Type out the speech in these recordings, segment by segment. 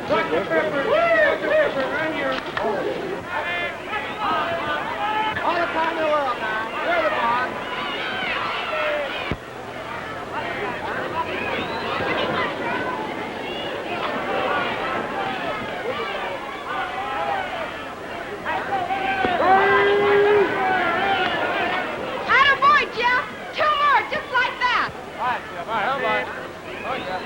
Dr. Pepper, Dr. Pepper, right here. All the time in the world now. You're the boss. Attaboy, Jeff. 2 more, just like that. All right, Jeff. All right, hold on. Oh, Jeff.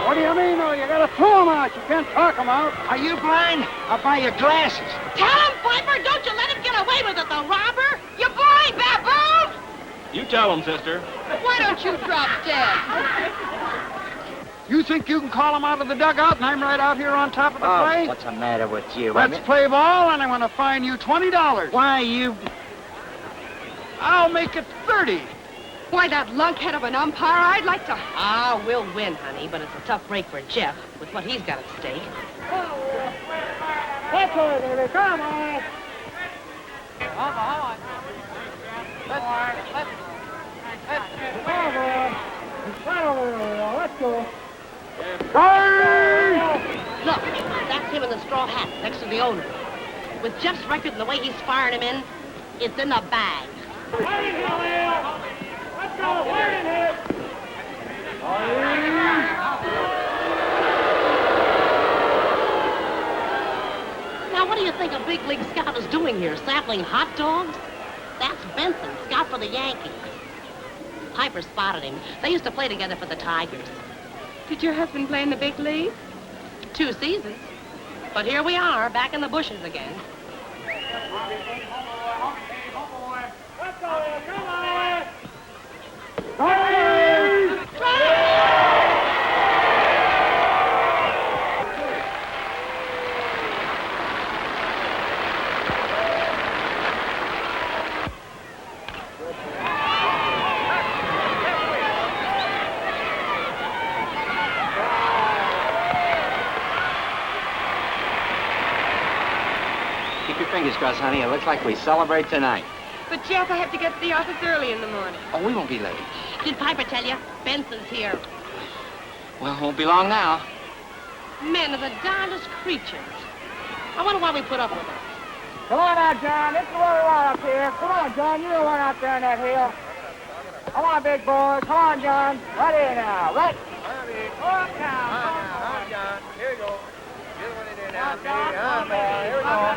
What do you mean, though? You gotta throw them out. You can't talk them out. Are you blind? I'll buy your glasses. Tell him, Piper, don't you let him get away with it, the robber. You blind baboon. You tell him, sister. Why don't you drop dead? You think you can call them out of the dugout and I'm right out here on top of the plate? What's the matter with you? Let's play ball and I'm gonna fine you $20. Why, you... I'll make it 30. Why, that lunkhead of an umpire, I'd like to... Ah, we'll win, honey, but it's a tough break for Jeff with what he's got at stake. That's all, baby. Come on. Hold on. Let's go. Look, that's him in the straw hat next to the owner. With Jeff's record and the way he's firing him in, it's in the bag. Let's go. We're in here. Now, what do you think a big league scout is doing here, sampling hot dogs? That's Benson, scout for the Yankees. Piper spotted him. They used to play together for the Tigers. Did your husband play in the big league? 2 seasons. But here we are, back in the bushes again. Let's go. Come on. Keep your fingers crossed, honey. It looks like we celebrate tonight. But, Jeff, I have to get to the office early in the morning. Oh, we won't be late. Did Piper tell you? Benson's here. Well, won't be long now. Men are the darndest creatures. I wonder why we put up with it. Come on now, John. This is what we want up here. Come on, John. You're the one out there on that hill. Come on, big boy. Come on, John. Right here now. Right. Up now. Come on, John. Here we go. Here's what it is now. Here we go.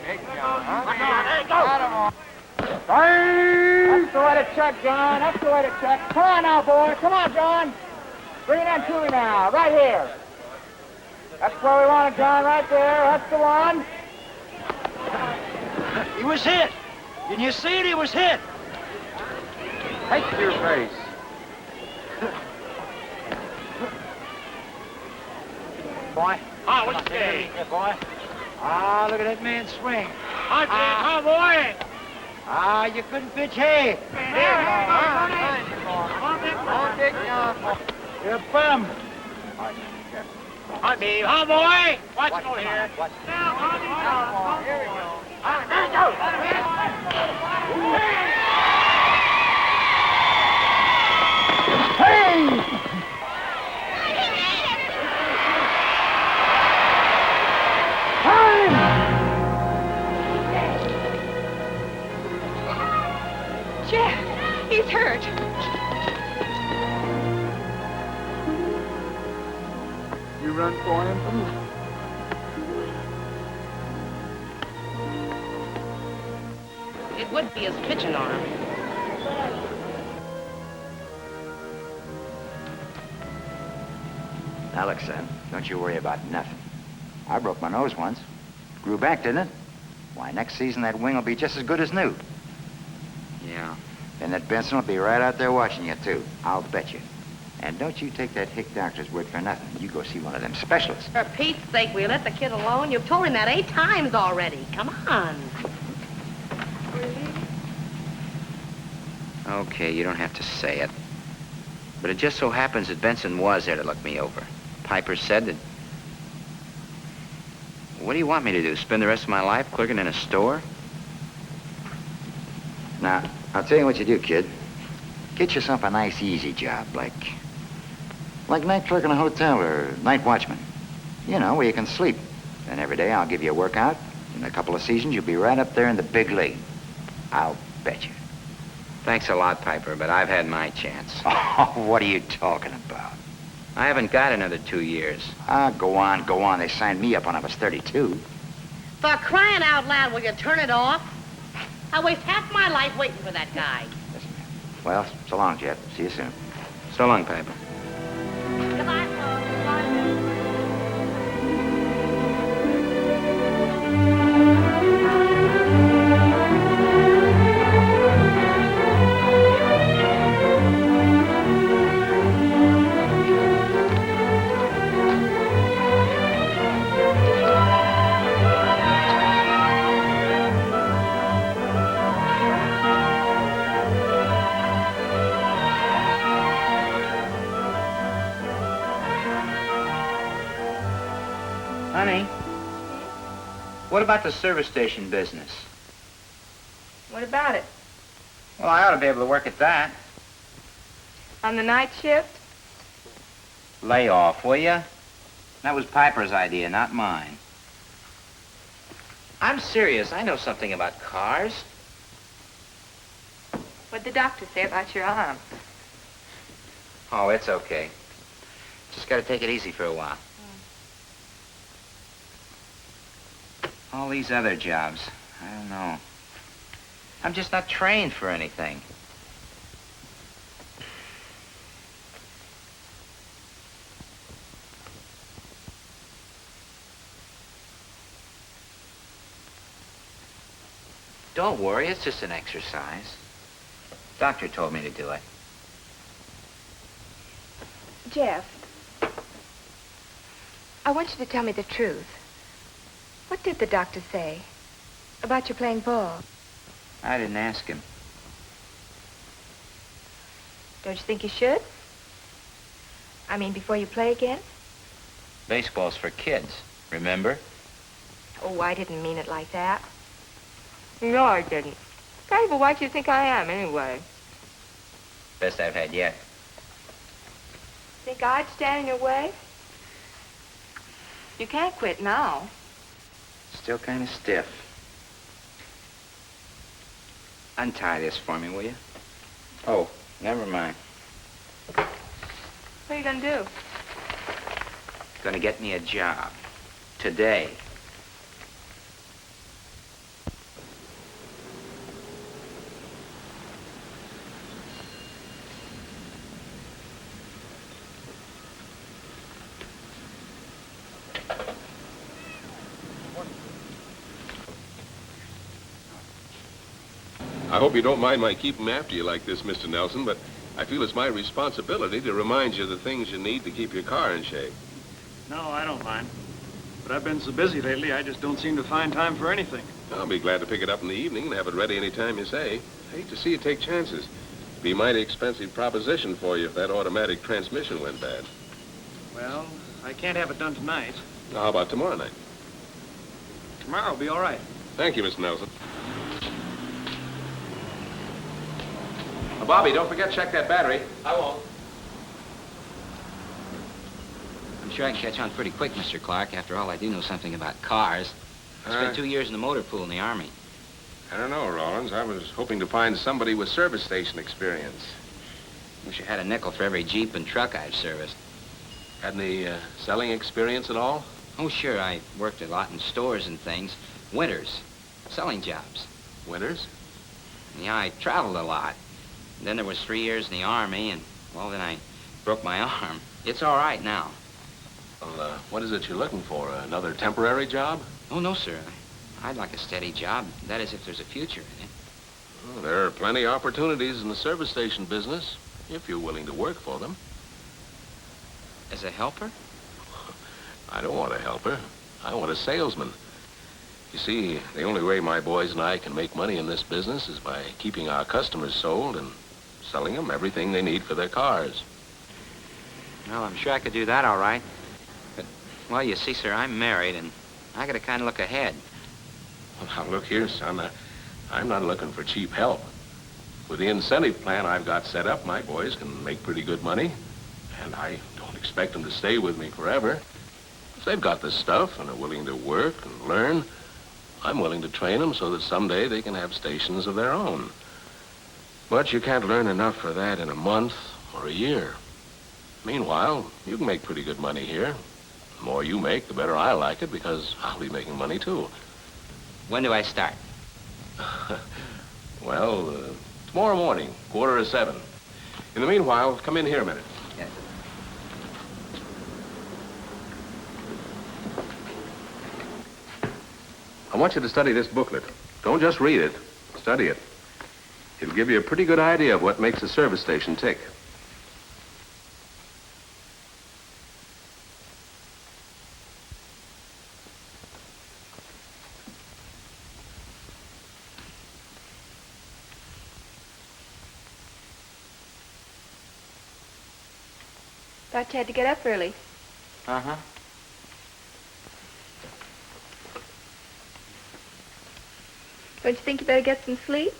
Big John. There you go. That's the way to check, John. That's the way to check. Come on now, boy. Come on, John. Bring it in to me now. Right here. That's where we want it, John. Right there. That's the one. He was hit. Didn't you see it? He was hit. Take your face. Boy. Ah, what you say? Yeah, boy. Ah, look at that man swing. Come boy. Ah, you couldn't pitch hay. You're a bum. Hi, babe. Hi, boy. Watch go here. Watch. Now, here we go. Hey! Jeff, he's hurt. You run for him? It would be his pitching arm. Now look, son, don't you worry about nothing. I broke my nose once. Grew back, didn't it? Why, next season that wing will be just as good as new. Yeah. And that Benson will be right out there watching you, too. I'll bet you. And don't you take that hick doctor's word for nothing. You go see one of them specialists. For Pete's sake, will you let the kid alone? You've told him that 8 times already. Come on. Okay, you don't have to say it. But it just so happens that Benson was there to look me over. Piper said that... What do you want me to do? Spend the rest of my life clerking in a store? Now, I'll tell you what you do, kid. Get yourself a nice, easy job, like night clerk in a hotel or night watchman. You know, where you can sleep. Then every day I'll give you a workout. In a couple of seasons, you'll be right up there in the big league. I'll bet you. Thanks a lot, Piper, but I've had my chance. Oh, what are you talking about? I haven't got another 2 years. Ah, go on, go on. They signed me up when I was 32. For crying out loud, will you turn it off? I waste half my life waiting for that guy. Listen, well, so long, Jeff. See you soon. So long, Piper. Goodbye, folks. Goodbye. Honey, what about the service station business? What about it? Well, I ought to be able to work at that. On the night shift? Lay off, will you? That was Piper's idea, not mine. I'm serious. I know something about cars. What'd the doctor say about your arm? Oh, it's okay. Just got to take it easy for a while. All these other jobs, I don't know. I'm just not trained for anything. Don't worry, it's just an exercise. Doctor told me to do it. Jeff, I want you to tell me the truth. What did the doctor say about you playing ball? I didn't ask him. Don't you think you should? I mean, before you play again? Baseball's for kids, remember? Oh, I didn't mean it like that. No, I didn't. God, but why do you think I am, anyway? Best I've had yet. Think I'd stand in your way? You can't quit now. Still kind of stiff. Untie this for me, will you? Oh, never mind. What are you gonna do? Gonna get me a job. Today. I hope you don't mind my keeping after you like this, Mr. Nelson, but I feel it's my responsibility to remind you of the things you need to keep your car in shape. No, I don't mind. But I've been so busy lately, I just don't seem to find time for anything. I'll be glad to pick it up in the evening and have it ready any time you say. I hate to see you take chances. Be a mighty expensive proposition for you if that automatic transmission went bad. Well, I can't have it done tonight. Now, how about tomorrow night? Tomorrow will be all right. Thank you, Mr. Nelson. Bobby, don't forget to check that battery. I won't. I'm sure I can catch on pretty quick, Mr. Clark. After all, I do know something about cars. I spent 2 years in the motor pool in the Army. I don't know, Rollins. I was hoping to find somebody with service station experience. Wish I had a nickel for every Jeep and truck I've serviced. Had any selling experience at all? Oh, sure. I worked a lot in stores and things. Winters. Selling jobs. Winters? Yeah, I traveled a lot. Then there was 3 years in the Army, and, well, then I broke my arm. It's all right now. Well, what is it you're looking for? Another temporary job? Oh, no, sir. I'd like a steady job. That is, if there's a future in it. Well, there are plenty of opportunities in the service station business, if you're willing to work for them. As a helper? I don't want a helper. I want a salesman. You see, the only way my boys and I can make money in this business is by keeping our customers sold and selling them everything they need for their cars. Well, I'm sure I could do that all right. But, well, you see, sir, I'm married, and I gotta kind of look ahead. Well, now, look here, son. I'm not looking for cheap help. With the incentive plan I've got set up, my boys can make pretty good money. And I don't expect them to stay with me forever. If they've got the stuff and are willing to work and learn, I'm willing to train them so that someday they can have stations of their own. But you can't learn enough for that in a month or a year. Meanwhile, you can make pretty good money here. The more you make, the better I like it, because I'll be making money, too. When do I start? Well, tomorrow morning, 7:15. In the meanwhile, come in here a minute. Yes. I want you to study this booklet. Don't just read it. Study it. It'll give you a pretty good idea of what makes a service station tick. Thought you had to get up early. Uh-huh. Don't you think you better get some sleep?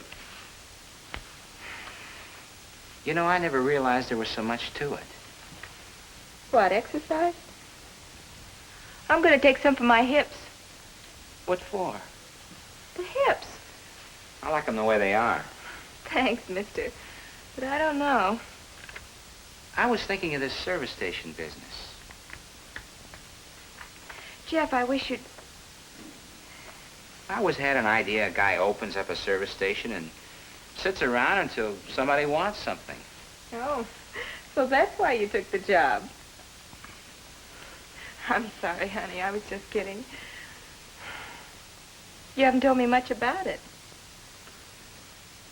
You know, I never realized there was so much to it. What, exercise? I'm going to take some for my hips. What for? The hips. I like them the way they are. Thanks, mister. But I don't know. I was thinking of this service station business. Jeff, I wish you'd... I always had an idea a guy opens up a service station and sits around until somebody wants something. Oh, so that's why you took the job. I'm sorry, honey. I was just kidding. You haven't told me much about it.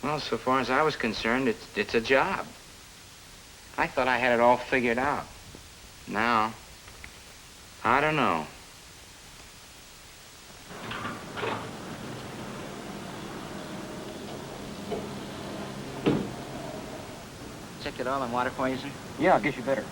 Well, so far as I was concerned, it's a job. I thought I had it all figured out. Now, I don't know. Check it all in water for you, sir? Yeah, I guess you better.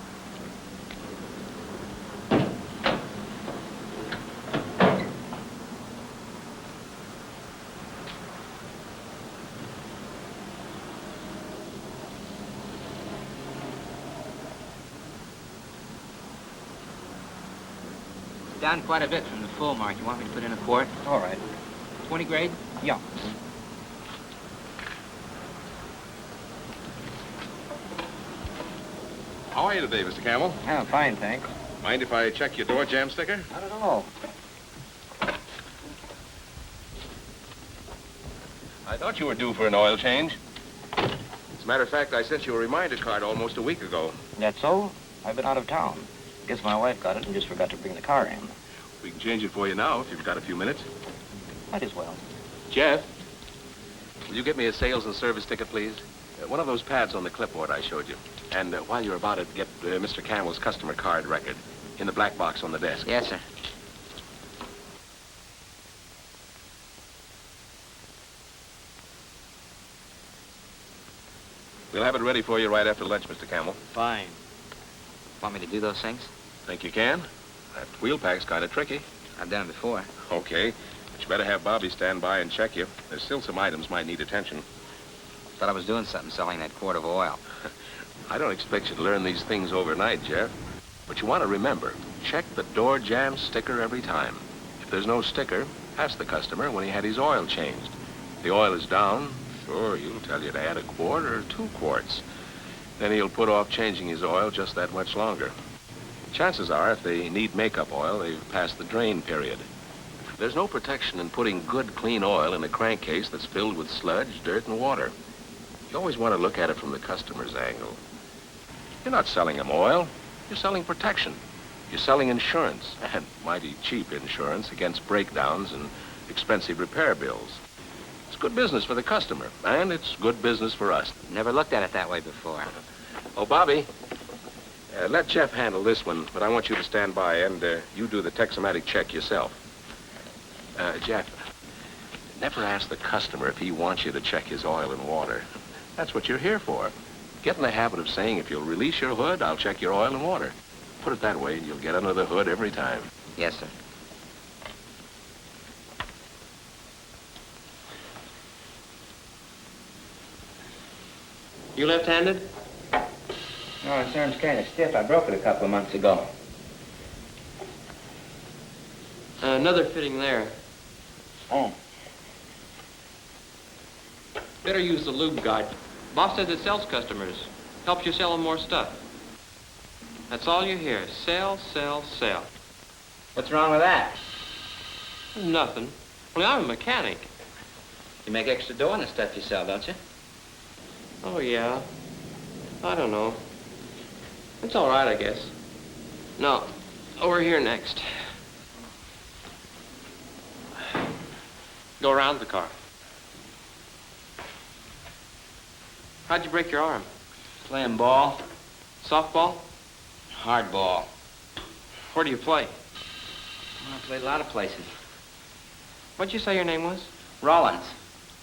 Down quite a bit from the full mark. You want me to put in a quart? All right. 20 grade? Yeah. How are you today, Mr. Campbell? Yeah, fine, thanks. Mind if I check your door jam sticker? Not at all. I thought you were due for an oil change. As a matter of fact, I sent you a reminder card almost a week ago. That's so? I've been out of town. Guess my wife got it and just forgot to bring the car in. We can change it for you now if you've got a few minutes. Might as well. Jeff, will you get me a sales and service ticket, please? One of those pads on the clipboard I showed you. And while you're about it, get Mr. Campbell's customer card record in the black box on the desk. Yes, sir. We'll have it ready for you right after lunch, Mr. Campbell. Fine. Want me to do those things? Think you can? That wheel pack's kind of tricky. I've done it before. Okay, but you better have Bobby stand by and check you. There's still some items might need attention. Thought I was doing something selling that quart of oil. I don't expect you to learn these things overnight, Jeff. But you want to remember, check the door jam sticker every time. If there's no sticker, ask the customer when he had his oil changed. If the oil is down, sure, he'll tell you to add a quart or 2 quarts. Then he'll put off changing his oil just that much longer. Chances are, if they need makeup oil, they've passed the drain period. There's no protection in putting good, clean oil in a crankcase that's filled with sludge, dirt, and water. You always want to look at it from the customer's angle. You're not selling them oil. You're selling protection. You're selling insurance, and mighty cheap insurance against breakdowns and expensive repair bills. It's good business for the customer, and it's good business for us. Never looked at it that way before. Oh, Bobby, let Jeff handle this one, but I want you to stand by, and you do the Texamatic check yourself. Jeff, never ask the customer if he wants you to check his oil and water. That's what you're here for. Get in the habit of saying, if you'll release your hood, I'll check your oil and water. Put it that way, and you'll get under the hood every time. Yes, sir. You left-handed? No, this arm's kind of stiff. I broke it a couple of months ago. Another fitting there. Oh. Better use the lube guide. Boss says it sells customers. Helps you sell them more stuff. That's all you hear. Sell, sell, sell. What's wrong with that? Nothing. Only I'm a mechanic. You make extra dough on the stuff you sell, don't you? Oh, yeah. I don't know. It's all right, I guess. No, over here next. Go around the car. How'd you break your arm? Playing ball. Softball? Hard ball. Where do you play? I played a lot of places. What'd you say your name was? Rollins.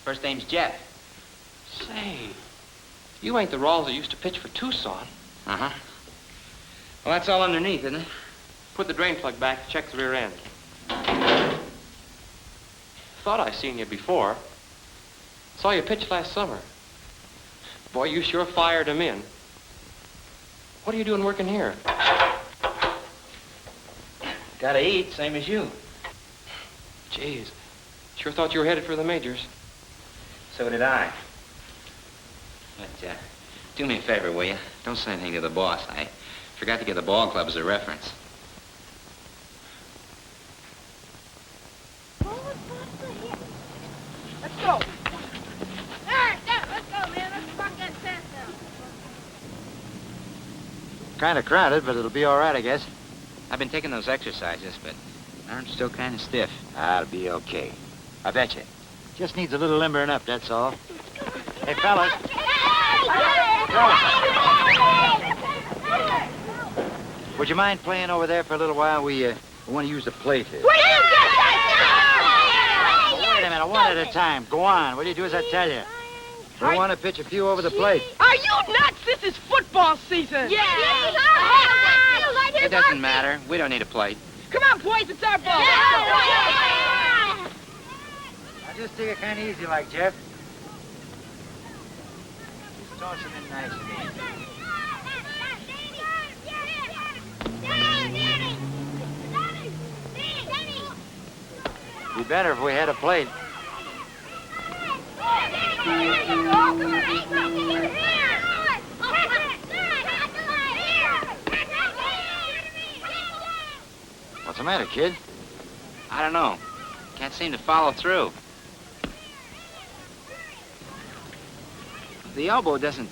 First name's Jeff. Say, you ain't the Rawls that used to pitch for Tucson. Uh-huh. Well, that's all underneath, isn't it? Put the drain plug back, check the rear end. Thought I seen you before. Saw you pitch last summer. Boy, you sure fired him in. What are you doing working here? Gotta eat, same as you. Jeez, sure thought you were headed for the majors. So did I. But, do me a favor, will you? Don't say anything to the boss. I forgot to get the ball club as a reference. Let's go. All right, let's go, man. Let's rock that fast down. Kind of crowded, but it'll be all right, I guess. I've been taking those exercises, but my arm's still kind of stiff. I'll be okay. I bet you. Just needs a little limbering up, that's all. Hey, fellas. Would you mind playing over there for a little while? We want to use the plate here. Where you get that? Wait a minute, one at a time. Go on. What do you do as I tell you? We want to pitch a few over the plate. Are you nuts? This is football season. Yeah. It doesn't matter. We don't need a plate. Come on, boys. It's our ball. I just take it kind of easy like, Jeff. Just toss it in nice and easy. Be better if we had a plate. What's the matter, kid? I don't know. Can't seem to follow through. The elbow doesn't...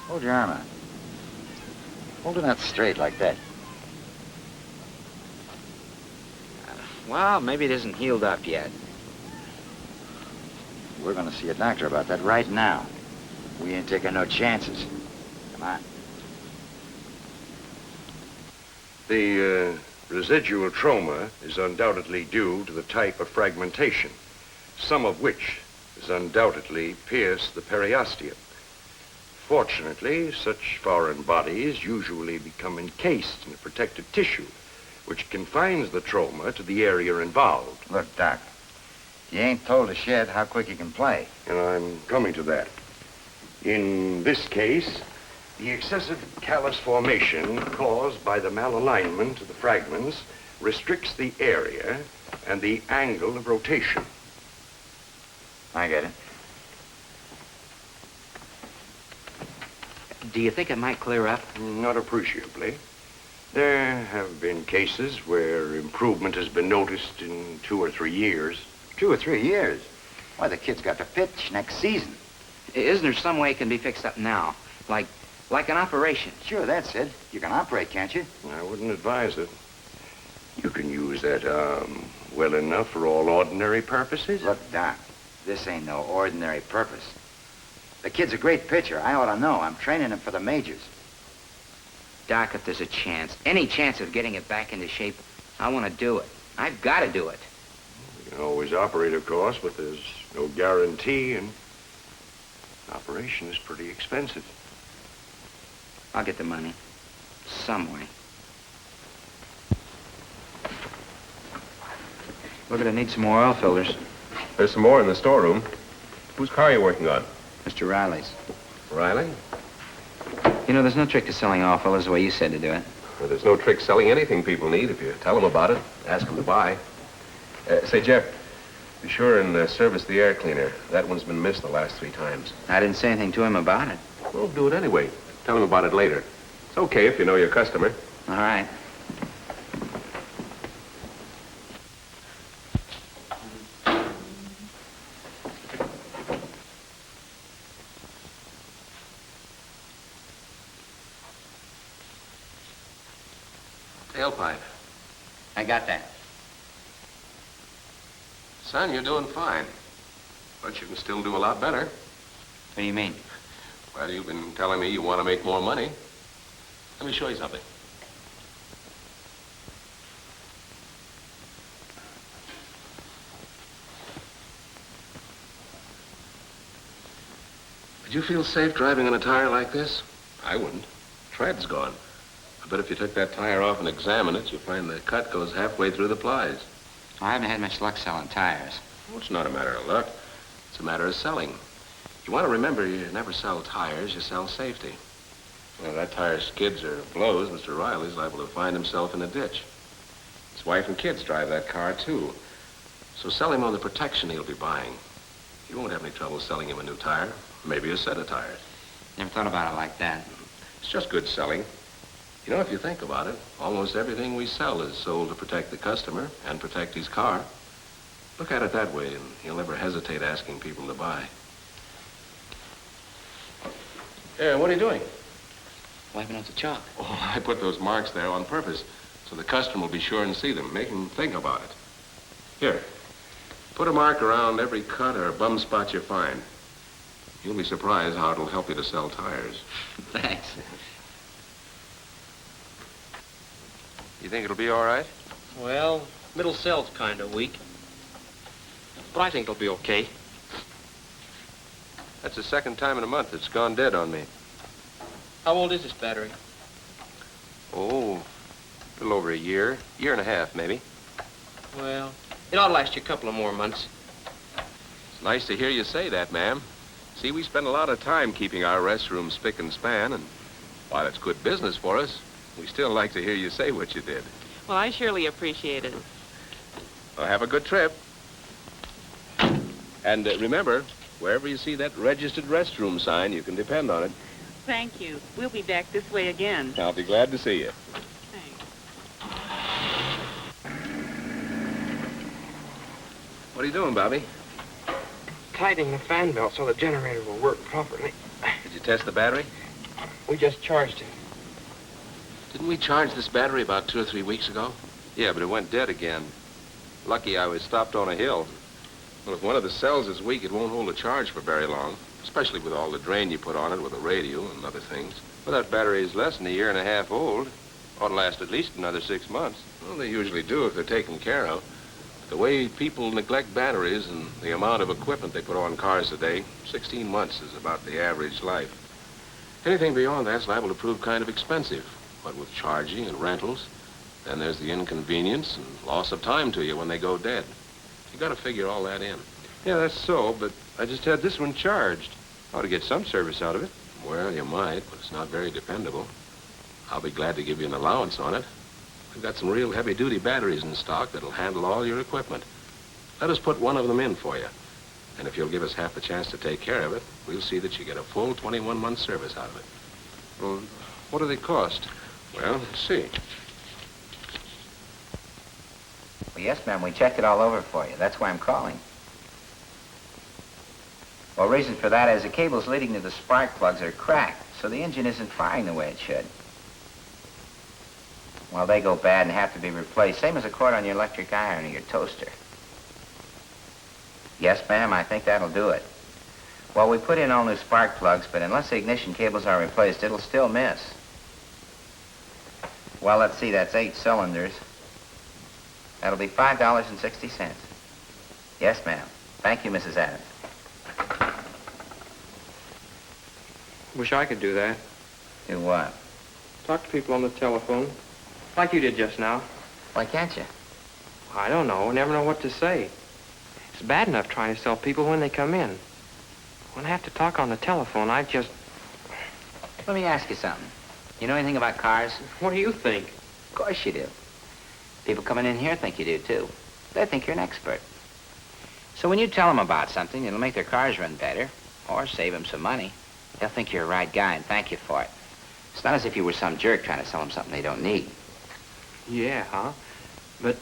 Hold your arm out. Hold it out straight like that. Well, maybe it isn't healed up yet. We're gonna see a doctor about that right now. We ain't taking no chances. Come on. The residual trauma is undoubtedly due to the type of fragmentation, some of which has undoubtedly pierced the periosteum. Fortunately, such foreign bodies usually become encased in a protective tissue, which confines the trauma to the area involved. Look, Doc, you ain't told us yet how quick you can play. And I'm coming to that. In this case, the excessive callus formation caused by the malalignment of the fragments restricts the area and the angle of rotation. I get it. Do you think it might clear up? Not appreciably. There have been cases where improvement has been noticed in 2 or 3 years. 2 or 3 years? Why, the kid's got to pitch next season. Isn't there some way it can be fixed up now? Like an operation? Sure, that's it. You can operate, can't you? I wouldn't advise it. You can use that arm well enough for all ordinary purposes. Look, Doc, this ain't no ordinary purpose. The kid's a great pitcher. I ought to know. I'm training him for the majors. Doc, if there's a chance, any chance of getting it back into shape, I want to do it. I've got to do it. You can always operate, of course, but there's no guarantee, and Operation is pretty expensive. I'll get the money. Some way. Look, I need some more oil filters. There's some more in the storeroom. Whose car are you working on? Mr. Riley's. Riley? You know, there's no trick to selling oil fillers the way you said to do it. Well, there's no trick selling anything people need if you tell them about it, ask them to buy. Say, Jeff, be sure and service the air cleaner. That one's been missed the last 3 times. I didn't say anything to him about it. Well, do it anyway. Tell him about it later. It's okay if you know your customer. All right. Tailpipe. I got that. Son, you're doing fine. But you can still do a lot better. What do you mean? Well, you've been telling me you want to make more money. Let me show you something. Would you feel safe driving on a tire like this? I wouldn't. Tread's gone. I bet if you took that tire off and examined it, you'd find the cut goes halfway through the plies. I haven't had much luck selling tires. Well, it's not a matter of luck. It's a matter of selling. You want to remember you never sell tires, you sell safety. Well, if that tire skids or blows, Mr. Riley's liable to find himself in a ditch. His wife and kids drive that car, too. So sell him on the protection he'll be buying. You won't have any trouble selling him a new tire, maybe a set of tires. Never thought about it like that. It's just good selling. You know, if you think about it, almost everything we sell is sold to protect the customer and protect his car. Look at it that way, and you'll never hesitate asking people to buy. Yeah, what are you doing? Wiping out the chalk. Oh, I put those marks there on purpose, so the customer will be sure and see them. Make him think about it. Here, put a mark around every cut or bum spot you find. You'll be surprised how it'll help you to sell tires. Thanks. You think it'll be all right? Well, middle cell's kind of weak. But I think it'll be okay. That's the second time in a month it's gone dead on me. How old is this battery? Oh, a little over a year and a half, maybe. Well, it ought to last you a couple of more months. It's nice to hear you say that, ma'am. See, we spend a lot of time keeping our restroom spick and span, and while it's good business for us, we still like to hear you say what you did. Well, I surely appreciate it. Well, have a good trip. And remember, wherever you see that registered restroom sign, you can depend on it. Thank you. We'll be back this way again. I'll be glad to see you. Thanks. What are you doing, Bobby? Tightening the fan belt so the generator will work properly. Did you test the battery? We just charged it. Didn't we charge this battery about 2 or 3 weeks ago? Yeah, but it went dead again. Lucky I was stopped on a hill. Well, if one of the cells is weak, it won't hold a charge for very long, especially with all the drain you put on it with a radio and other things. Well, that battery is less than a year and a half old. Ought to last at least another 6 months. Well, they usually do if they're taken care of. The way people neglect batteries and the amount of equipment they put on cars today, 16 months is about the average life. Anything beyond that's liable to prove kind of expensive. What with charging and rentals, then there's the inconvenience and loss of time to you when they go dead. You got to figure all that in. Yeah, that's so, but I just had this one charged. Ought to get some service out of it. Well, you might, but it's not very dependable. I'll be glad to give you an allowance on it. We've got some real heavy-duty batteries in stock that'll handle all your equipment. Let us put one of them in for you. And if you'll give us half a chance to take care of it, we'll see that you get a full 21-month service out of it. Well, what do they cost? Well, let's see. Well, yes, ma'am, we checked it all over for you. That's why I'm calling. Well, reason for that is the cables leading to the spark plugs are cracked, so the engine isn't firing the way it should. Well, they go bad and have to be replaced, same as a cord on your electric iron or your toaster. Yes, ma'am, I think that'll do it. Well, we put in all new spark plugs, but unless the ignition cables are replaced, it'll still miss. Well, let's see, that's 8 cylinders. That'll be $5.60. Yes, ma'am. Thank you, Mrs. Adams. Wish I could do that. Do what? Talk to people on the telephone, like you did just now. Why can't you? I don't know. Never know what to say. It's bad enough trying to sell people when they come in. When I have to talk on the telephone, I just... Let me ask you something. You know anything about cars? What do you think? Of course you do. People coming in here think you do, too. They think you're an expert. So when you tell them about something, it'll make their cars run better, or save them some money. They'll think you're a right guy and thank you for it. It's not as if you were some jerk trying to sell them something they don't need. Yeah, huh? But,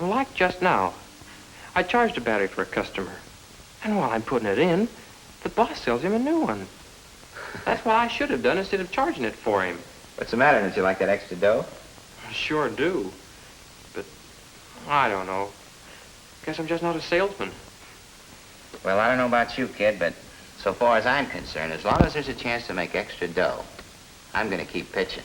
like just now, I charged a battery for a customer. And while I'm putting it in, the boss sells him a new one. That's what I should have done instead of charging it for him. What's the matter? Don't you like that extra dough? I sure do. But, I don't know. Guess I'm just not a salesman. Well, I don't know about you, kid, but so far as I'm concerned, as long as there's a chance to make extra dough, I'm going to keep pitching.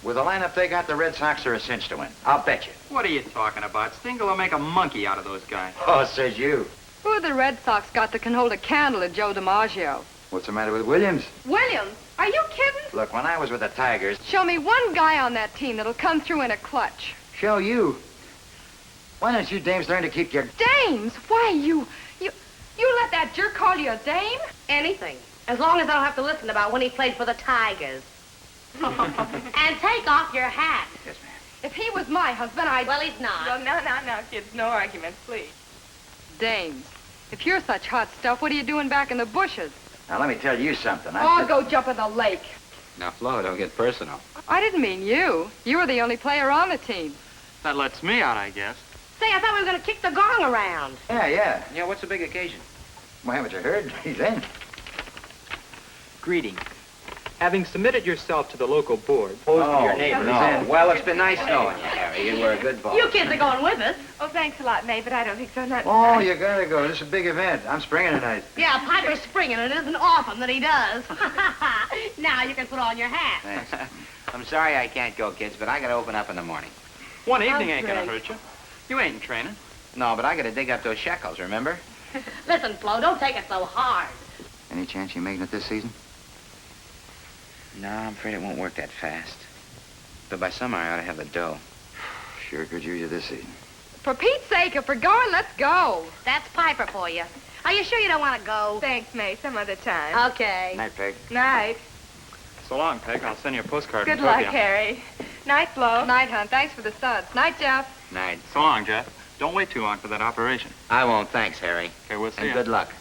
With the lineup they got, the Red Sox are a cinch to win. I'll bet you. What are you talking about? Stingle will make a monkey out of those guys. Oh, says you. Who are the Red Sox got that can hold a candle to Joe DiMaggio? What's the matter with Williams? Williams? Are you kidding? Look, when I was with the Tigers... Show me one guy on that team that'll come through in a clutch. Show you. Why don't you dames learn to keep your... Dames? Why, you let that jerk call you a dame? Anything. As long as I don't have to listen about when he played for the Tigers. And take off your hat. Yes, ma'am. If he was my husband, I'd... Well, he's not. Well, no, kids. No arguments, please. Dames, if you're such hot stuff, what are you doing back in the bushes? Now, let me tell you something. Oh, go jump in the lake. Now, Flo, don't get personal. I didn't mean you. You were the only player on the team. That lets me out, I guess. Say, I thought we were going to kick the gong around. Yeah. Yeah, what's the big occasion? Well, haven't you heard? He's in. Greetings. Having submitted yourself to the local board, Your neighbor. No. Well, it's been nice knowing you, Harry. You were a good boss. You kids are going with us. Oh, thanks a lot, May, but I don't think so. Not Oh, you gotta go. This is a big event. I'm springing tonight. Yeah, Piper's springing, and it isn't often that he does. Now you can put on your hat. Thanks. I'm sorry I can't go, kids, but I gotta open up in the morning. one evening Oh, ain't gonna great. hurt you. You ain't in training. No, but I gotta dig up those shekels, remember? Listen, Flo, don't take it so hard. Any chance you making it this season? No, I'm afraid it won't work that fast. But by summer, I ought to have the dough. Sure could use you this season. For Pete's sake, if we're going, let's go. That's Piper for you. Are you sure you don't want to go? Thanks, May. Some other time. Okay. Night, Peg. Night. So long, Peg. I'll send you a postcard. Good from luck, Tokyo. Harry. Night, Flo. Night, hon. Thanks for the suds. Night, Jeff. Night. So long, Jeff. Don't wait too long for that operation. I won't, thanks, Harry. Okay, we'll see And you. good luck.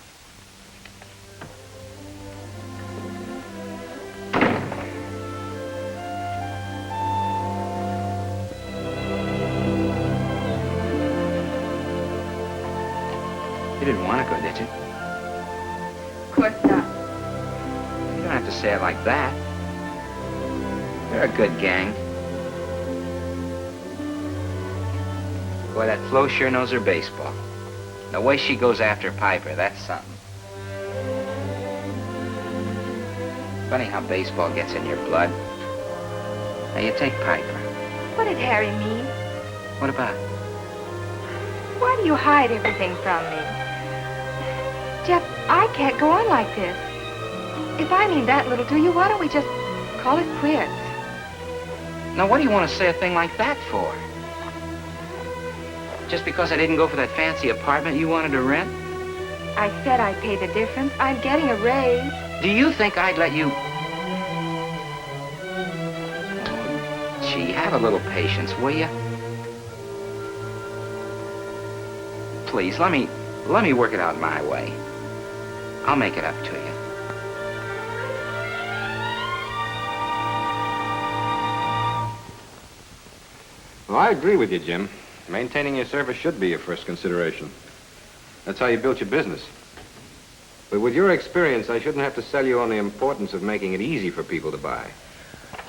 You didn't want to go, did you? Of course not. You don't have to say it like that. You're a good gang. Boy, that Flo sure knows her baseball. The way she goes after Piper, that's something. Funny how baseball gets in your blood. Now, you take Piper. What did Harry mean? What about? Why do you hide everything from me? Jeff, I can't go on like this. If I mean that little to you, why don't we just call it quits? Now, what do you want to say a thing like that for? Just because I didn't go for that fancy apartment you wanted to rent? I said I'd pay the difference. I'm getting a raise. Do you think I'd let you... Oh, gee, have a little patience, will you? Please, let me work it out my way. I'll make it up to you. Well, I agree with you, Jim. Maintaining your service should be your first consideration. That's how you built your business. But with your experience, I shouldn't have to sell you on the importance of making it easy for people to buy.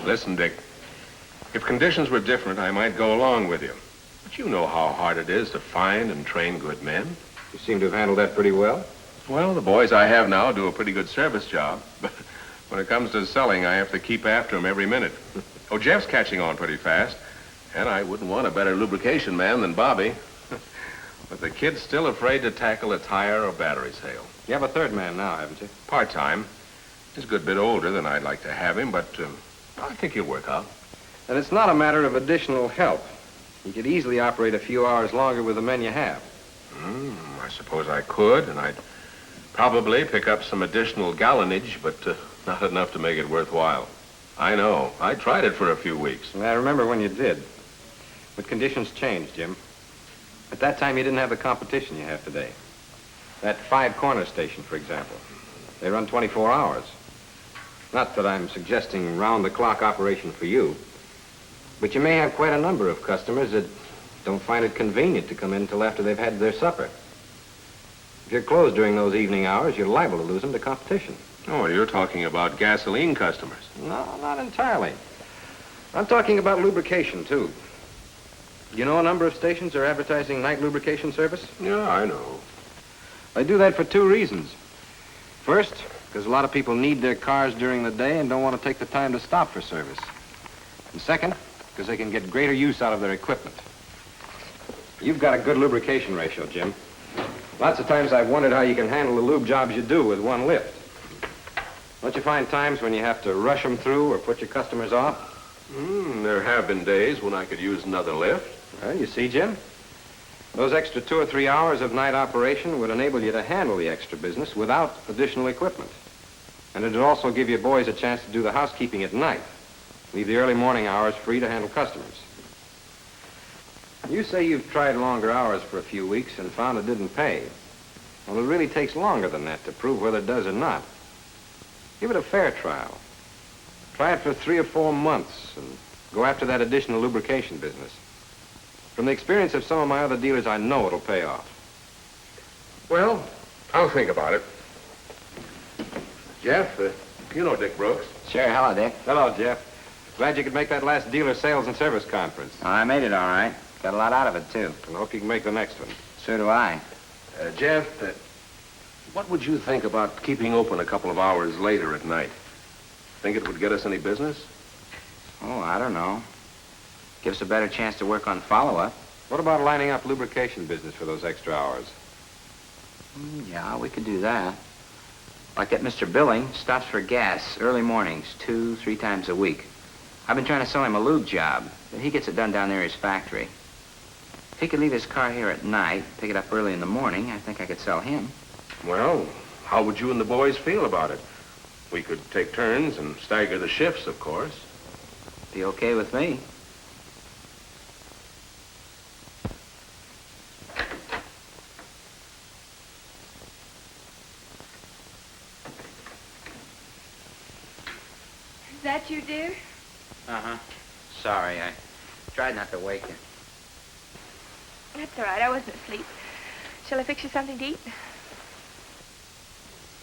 Listen, Dick. If conditions were different, I might go along with you. But you know how hard it is to find and train good men. You seem to have handled that pretty well. Well, the boys I have now do a pretty good service job. But when it comes to selling, I have to keep after them every minute. Oh, Jeff's catching on pretty fast. And I wouldn't want a better lubrication man than Bobby. But the kid's still afraid to tackle a tire or battery sale. You have a third man now, haven't you? Part-time. He's a good bit older than I'd like to have him, but I think he'll work out. And it's not a matter of additional help. You could easily operate a few hours longer with the men you have. I suppose I could, and I'd probably pick up some additional gallonage, but not enough to make it worthwhile. I know. I tried it for a few weeks. I remember when you did. But conditions changed, Jim. At that time, you didn't have the competition you have today. That Five Corner station, for example. They run 24 hours. Not that I'm suggesting round-the-clock operation for you, but you may have quite a number of customers that don't find it convenient to come in until after they've had their supper. If you're closed during those evening hours, you're liable to lose them to competition. Oh, you're talking about gasoline customers. No, not entirely. I'm talking about lubrication, too. You know a number of stations are advertising night lubrication service? Yeah, I know. They do that for two reasons. First, because a lot of people need their cars during the day and don't want to take the time to stop for service. And second, because they can get greater use out of their equipment. You've got a good lubrication ratio, Jim. Lots of times I've wondered how you can handle the lube jobs you do with one lift. Don't you find times when you have to rush them through or put your customers off? There have been days when I could use another lift. Well, you see, Jim, those extra 2 or 3 hours of night operation would enable you to handle the extra business without additional equipment. And it would also give you boys a chance to do the housekeeping at night. Leave the early morning hours free to handle customers. You say you've tried longer hours for a few weeks and found it didn't pay. Well, it really takes longer than that to prove whether it does or not. Give it a fair trial. Try it for 3 or 4 months and go after that additional lubrication business. From the experience of some of my other dealers, I know it'll pay off. Well, I'll think about it. Jeff, you know Dick Brooks. Sure. Hello, Dick. Hello, Jeff. Glad you could make that last dealer sales and service conference. Oh, I made it all right. Got a lot out of it, too. And I hope you can make the next one. So do I. Jeff, what would you think about keeping open a couple of hours later at night? Think it would get us any business? Oh, I don't know. Give us a better chance to work on follow-up. What about lining up lubrication business for those extra hours? Yeah, we could do that. Like that Mr. Billing stops for gas early mornings 2, 3 times a week. I've been trying to sell him a lube job, but he gets it done down there at his factory. If he could leave his car here at night, pick it up early in the morning, I think I could sell him. Well, how would you and the boys feel about it? We could take turns and stagger the shifts, of course. Be okay with me. Is that you, dear? Uh-huh. Sorry, I tried not to wake you. That's all right. I wasn't asleep. Shall I fix you something to eat?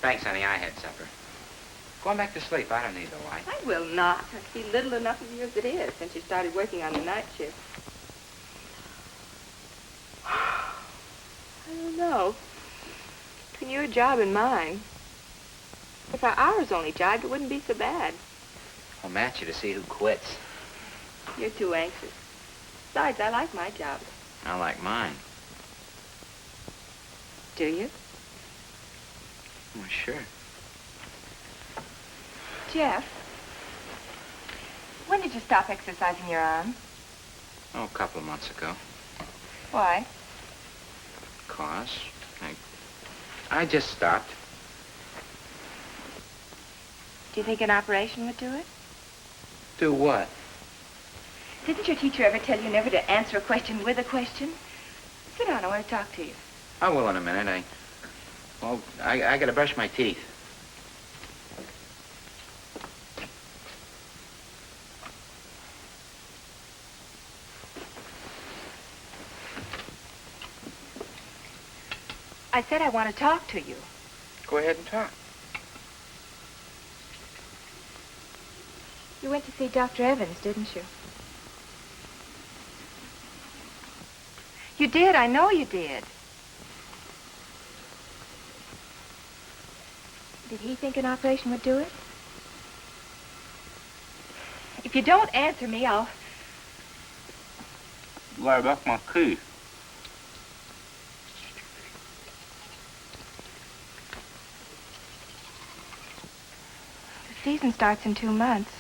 Thanks, honey. I had supper. Going back to sleep. I don't need the light. I will not. I see little enough of you as it is since you started working on the night shift. I don't know. Between your job and mine, if our hours only jibed, it wouldn't be so bad. I'll match you to see who quits. You're too anxious. Besides, I like my job. I like mine. Do you? Well, sure. Jeff, when did you stop exercising your arm? Oh, a couple of months ago. Why? Because I just stopped. Do you think an operation would do it? Do what? Didn't your teacher ever tell you never to answer a question with a question? Sit down, I want to talk to you. I will in a minute. I gotta brush my teeth. I said I want to talk to you. Go ahead and talk. You went to see Dr. Evans, didn't you? You did, I know you did. Did he think an operation would do it? If you don't answer me, Glad that's my key. season starts in 2 months.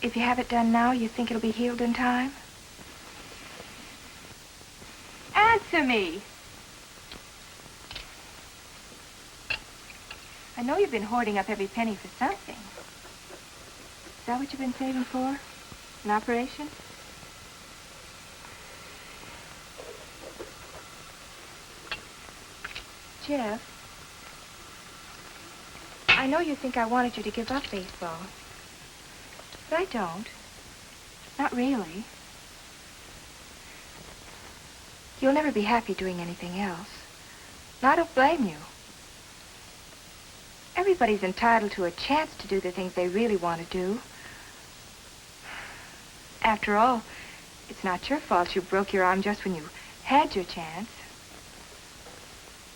If you have it done now, you think it'll be healed in time? Answer me! I know you've been hoarding up every penny for something. Is that what you've been saving for? An operation? Jeff, I know you think I wanted you to give up baseball, but I don't. Not really. You'll never be happy doing anything else. And I don't blame you. Everybody's entitled to a chance to do the things they really want to do. After all, it's not your fault you broke your arm just when you had your chance.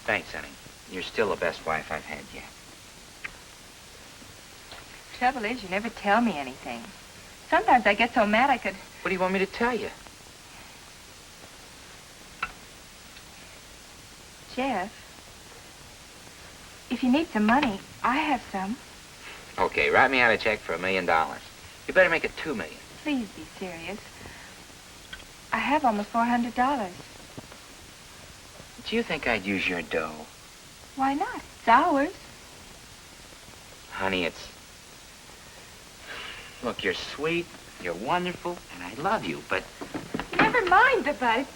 Thanks, honey. You're still the best wife I've had yet. Trouble is, you never tell me anything. Sometimes I get so mad I could... What do you want me to tell you? Jeff, if you need some money, I have some. Okay, write me out a check for $1 million. You better make it $2 million. Please be serious. I have almost $400. Do you think I'd use your dough? Why not? It's ours. Honey, it's... Look, you're sweet, you're wonderful, and I love you, but... Never mind about it.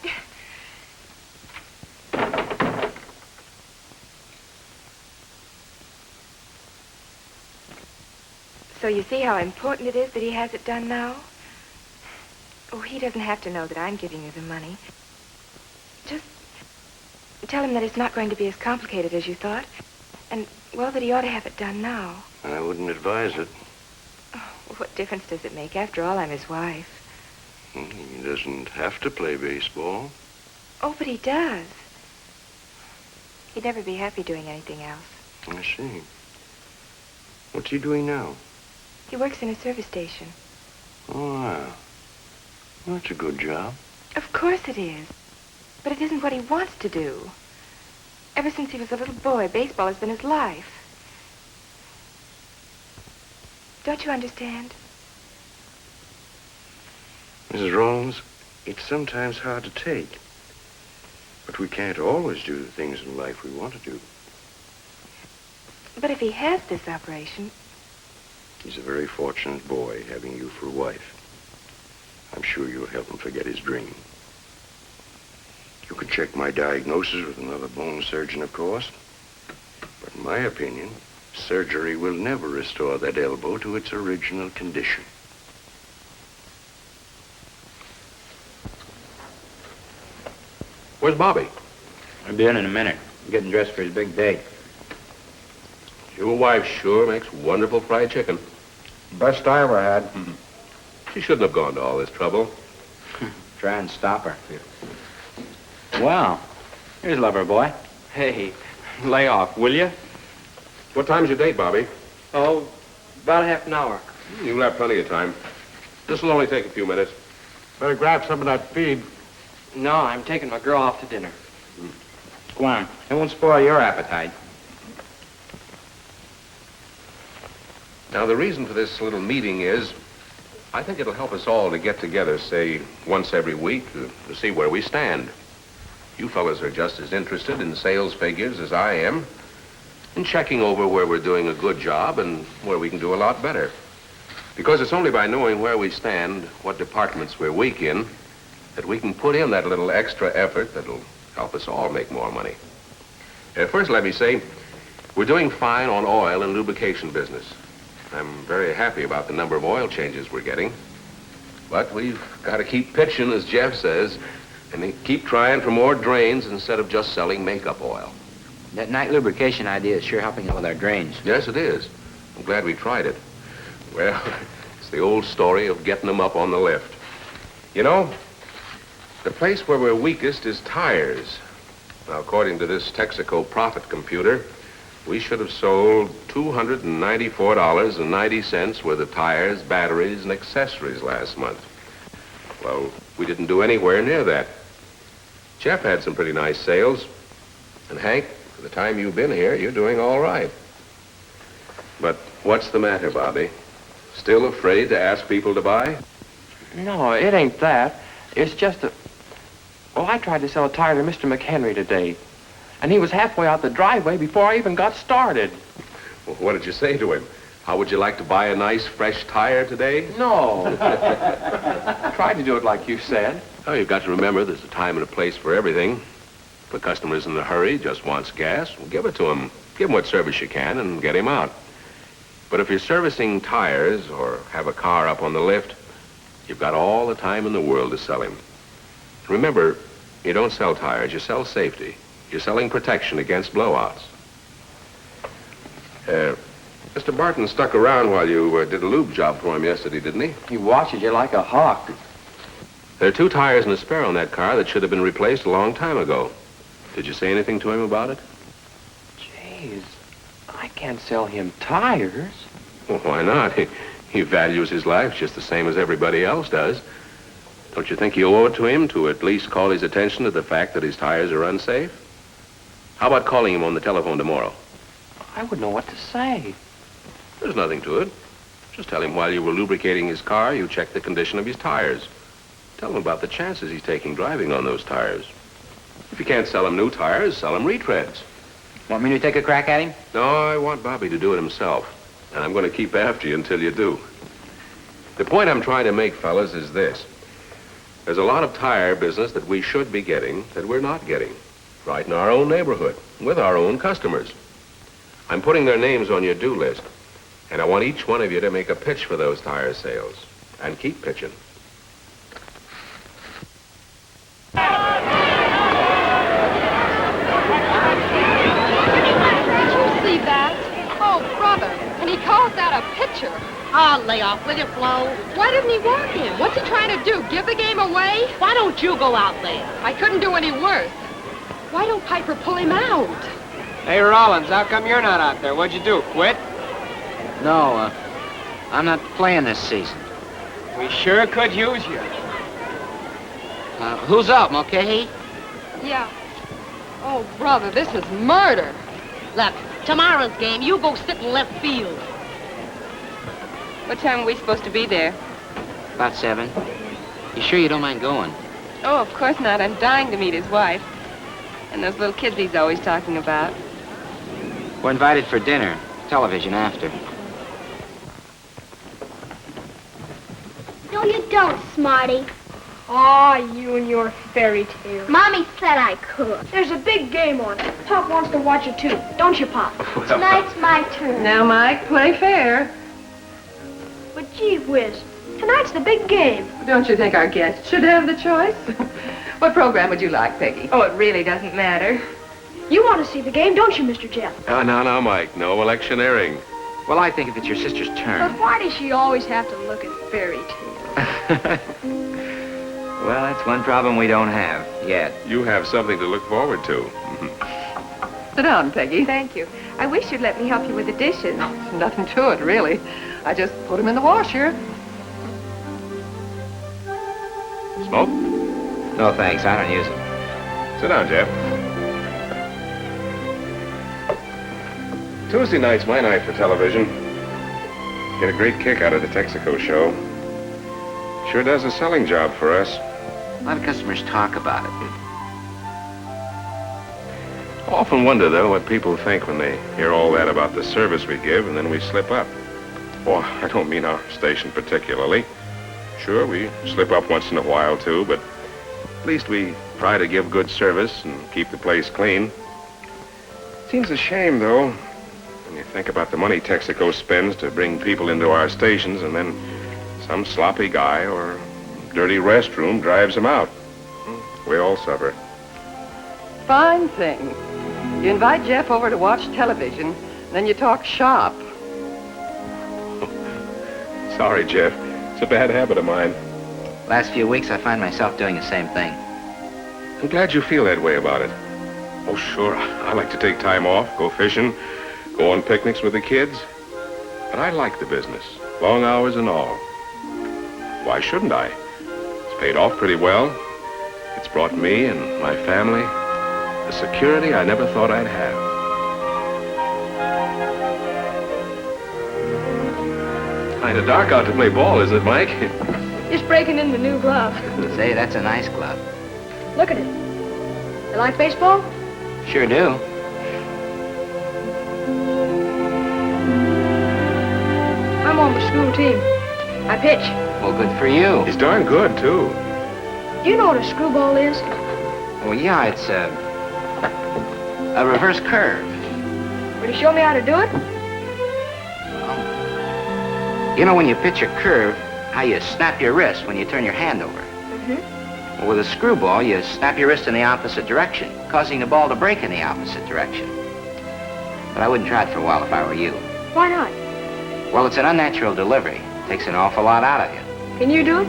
So you see how important it is that he has it done now? Oh, he doesn't have to know that I'm giving you the money. Just tell him that it's not going to be as complicated as you thought. And, well, that he ought to have it done now. I wouldn't advise it. Oh, what difference does it make? After all, I'm his wife. He doesn't have to play baseball. Oh, but he does. He'd never be happy doing anything else. I see. What's he doing now? He works in a service station. Oh, wow. Well, that's a good job. Of course it is. But it isn't what he wants to do. Ever since he was a little boy, baseball has been his life. Don't you understand? Mrs. Rawlins, it's sometimes hard to take. But we can't always do the things in life we want to do. But if he has this operation... He's a very fortunate boy, having you for a wife. I'm sure you'll help him forget his dream. You can check my diagnosis with another bone surgeon, of course. But in my opinion, surgery will never restore that elbow to its original condition. Where's Bobby? I'll be in a minute. I'm getting dressed for his big day. Your wife sure makes wonderful fried chicken. Best I ever had. She shouldn't have gone to all this trouble. Try and stop her. Well, here's Lover Boy. Hey, lay off, will you? What time's your date, Bobby? Oh, about half an hour. You'll have plenty of time. This will only take a few minutes. Better grab some of that feed. No, I'm taking my girl off to dinner. Go on. It won't spoil your appetite. Now, the reason for this little meeting is, I think it'll help us all to get together, say, once every week to see where we stand. You fellas are just as interested in sales figures as I am, in checking over where we're doing a good job and where we can do a lot better. Because it's only by knowing where we stand, what departments we're weak in, that we can put in that little extra effort that'll help us all make more money. First, let me say, we're doing fine on oil and lubrication business. I'm very happy about the number of oil changes we're getting. But we've got to keep pitching, as Jeff says, and keep trying for more drains instead of just selling makeup oil. That night lubrication idea is sure helping out with our drains. Yes, it is. I'm glad we tried it. Well, it's the old story of getting them up on the lift. You know, the place where we're weakest is tires. Now, according to this Texaco profit computer, we should have sold $294.90 worth of tires, batteries, and accessories last month. Well, we didn't do anywhere near that. Jeff had some pretty nice sales. And Hank, for the time you've been here, you're doing all right. But what's the matter, Bobby? Still afraid to ask people to buy? No, it ain't that. It's just that... Well, I tried to sell a tire to Mr. McHenry today, and he was halfway out the driveway before I even got started. Well, what did you say to him? How would you like to buy a nice, fresh tire today? No. Tried to do it like you said. Oh, you've got to remember there's a time and a place for everything. If a customer's in a hurry, just wants gas, well, give it to him. Give him what service you can and get him out. But if you're servicing tires or have a car up on the lift, you've got all the time in the world to sell him. Remember, you don't sell tires, you sell safety. You're selling protection against blowouts. Mr. Barton stuck around while you did a lube job for him yesterday, didn't he? He watches you like a hawk. There are 2 tires and a spare on that car that should have been replaced a long time ago. Did you say anything to him about it? Jeez, I can't sell him tires. Well, why not? He values his life just the same as everybody else does. Don't you think you owe it to him to at least call his attention to the fact that his tires are unsafe? How about calling him on the telephone tomorrow? I wouldn't know what to say. There's nothing to it. Just tell him while you were lubricating his car, you checked the condition of his tires. Tell him about the chances he's taking driving on those tires. If you can't sell him new tires, sell him retreads. Want me to take a crack at him? No, I want Bobby to do it himself. And I'm going to keep after you until you do. The point I'm trying to make, fellas, is this. There's a lot of tire business that we should be getting that we're not getting. Right in our own neighborhood, with our own customers. I'm putting their names on your due list. And I want each one of you to make a pitch for those tire sales. And keep pitching. Did you see that? Oh, brother. And he calls that a pitcher. Oh, lay off, will you, Flo? Why didn't he walk him? What's he trying to do? Give the game away? Why don't you go out there? I couldn't do any worse. Why don't Piper pull him out? Hey, Rollins, how come you're not out there? What'd you do, quit? No, I'm not playing this season. We sure could use you. Who's up, Mulcahy? Yeah. Oh, brother, this is murder. Look, tomorrow's game, you go sit in left field. What time are we supposed to be there? About 7. You sure you don't mind going? Oh, of course not. I'm dying to meet his wife. And those little kids he's always talking about. We're invited for dinner. Television after. No, you don't, Smarty. Aw, you and your fairy tale. Mommy said I could. There's a big game on. Pop wants to watch it too. Don't you, Pop? Tonight's my turn. Now, Mike, play fair. But gee whiz, tonight's the big game. Don't you think our guests should have the choice? What program would you like, Peggy? Oh, it really doesn't matter. You want to see the game, don't you, Mr. Jeff? No, Mike. No electioneering. Well, I think if it's your sister's turn. But why does she always have to look at fairy tales? Well, that's one problem we don't have yet. You have something to look forward to. Sit down, Peggy. Thank you. I wish you'd let me help you with the dishes. Nothing to it, really. I just put them in the washer. Smoke? No, thanks. I don't use it. Sit down, Jeff. Tuesday night's my night for television. Get a great kick out of the Texaco show. Sure does a selling job for us. A lot of customers talk about it. I often wonder, though, what people think when they hear all that about the service we give and then we slip up. Well, I don't mean our station particularly. Sure, we slip up once in a while, too, but at least we try to give good service and keep the place clean. Seems a shame, though, when you think about the money Texaco spends to bring people into our stations and then some sloppy guy or dirty restroom drives them out. We all suffer. Fine thing. You invite Jeff over to watch television, then you talk shop. Sorry, Jeff. It's a bad habit of mine. Last few weeks, I find myself doing the same thing. I'm glad you feel that way about it. Oh, sure. I like to take time off, go fishing, go on picnics with the kids. But I like the business, long hours and all. Why shouldn't I? It's paid off pretty well. It's brought me and my family the security I never thought I'd have. Kind of dark out to play ball, isn't it, Mike? Just breaking in the new glove. Say, that's a nice glove. Look at it. You like baseball? Sure do. I'm on the school team. I pitch. Well, good for you. He's darn good, too. Do you know what a screwball is? Well, yeah, it's a reverse curve. Will you show me how to do it? You know when you pitch a curve, how you snap your wrist when you turn your hand over? Mm-hmm. Well, with a screwball, you snap your wrist in the opposite direction, causing the ball to break in the opposite direction. But I wouldn't try it for a while if I were you. Why not? Well, it's an unnatural delivery. Takes an awful lot out of you. Can you do it?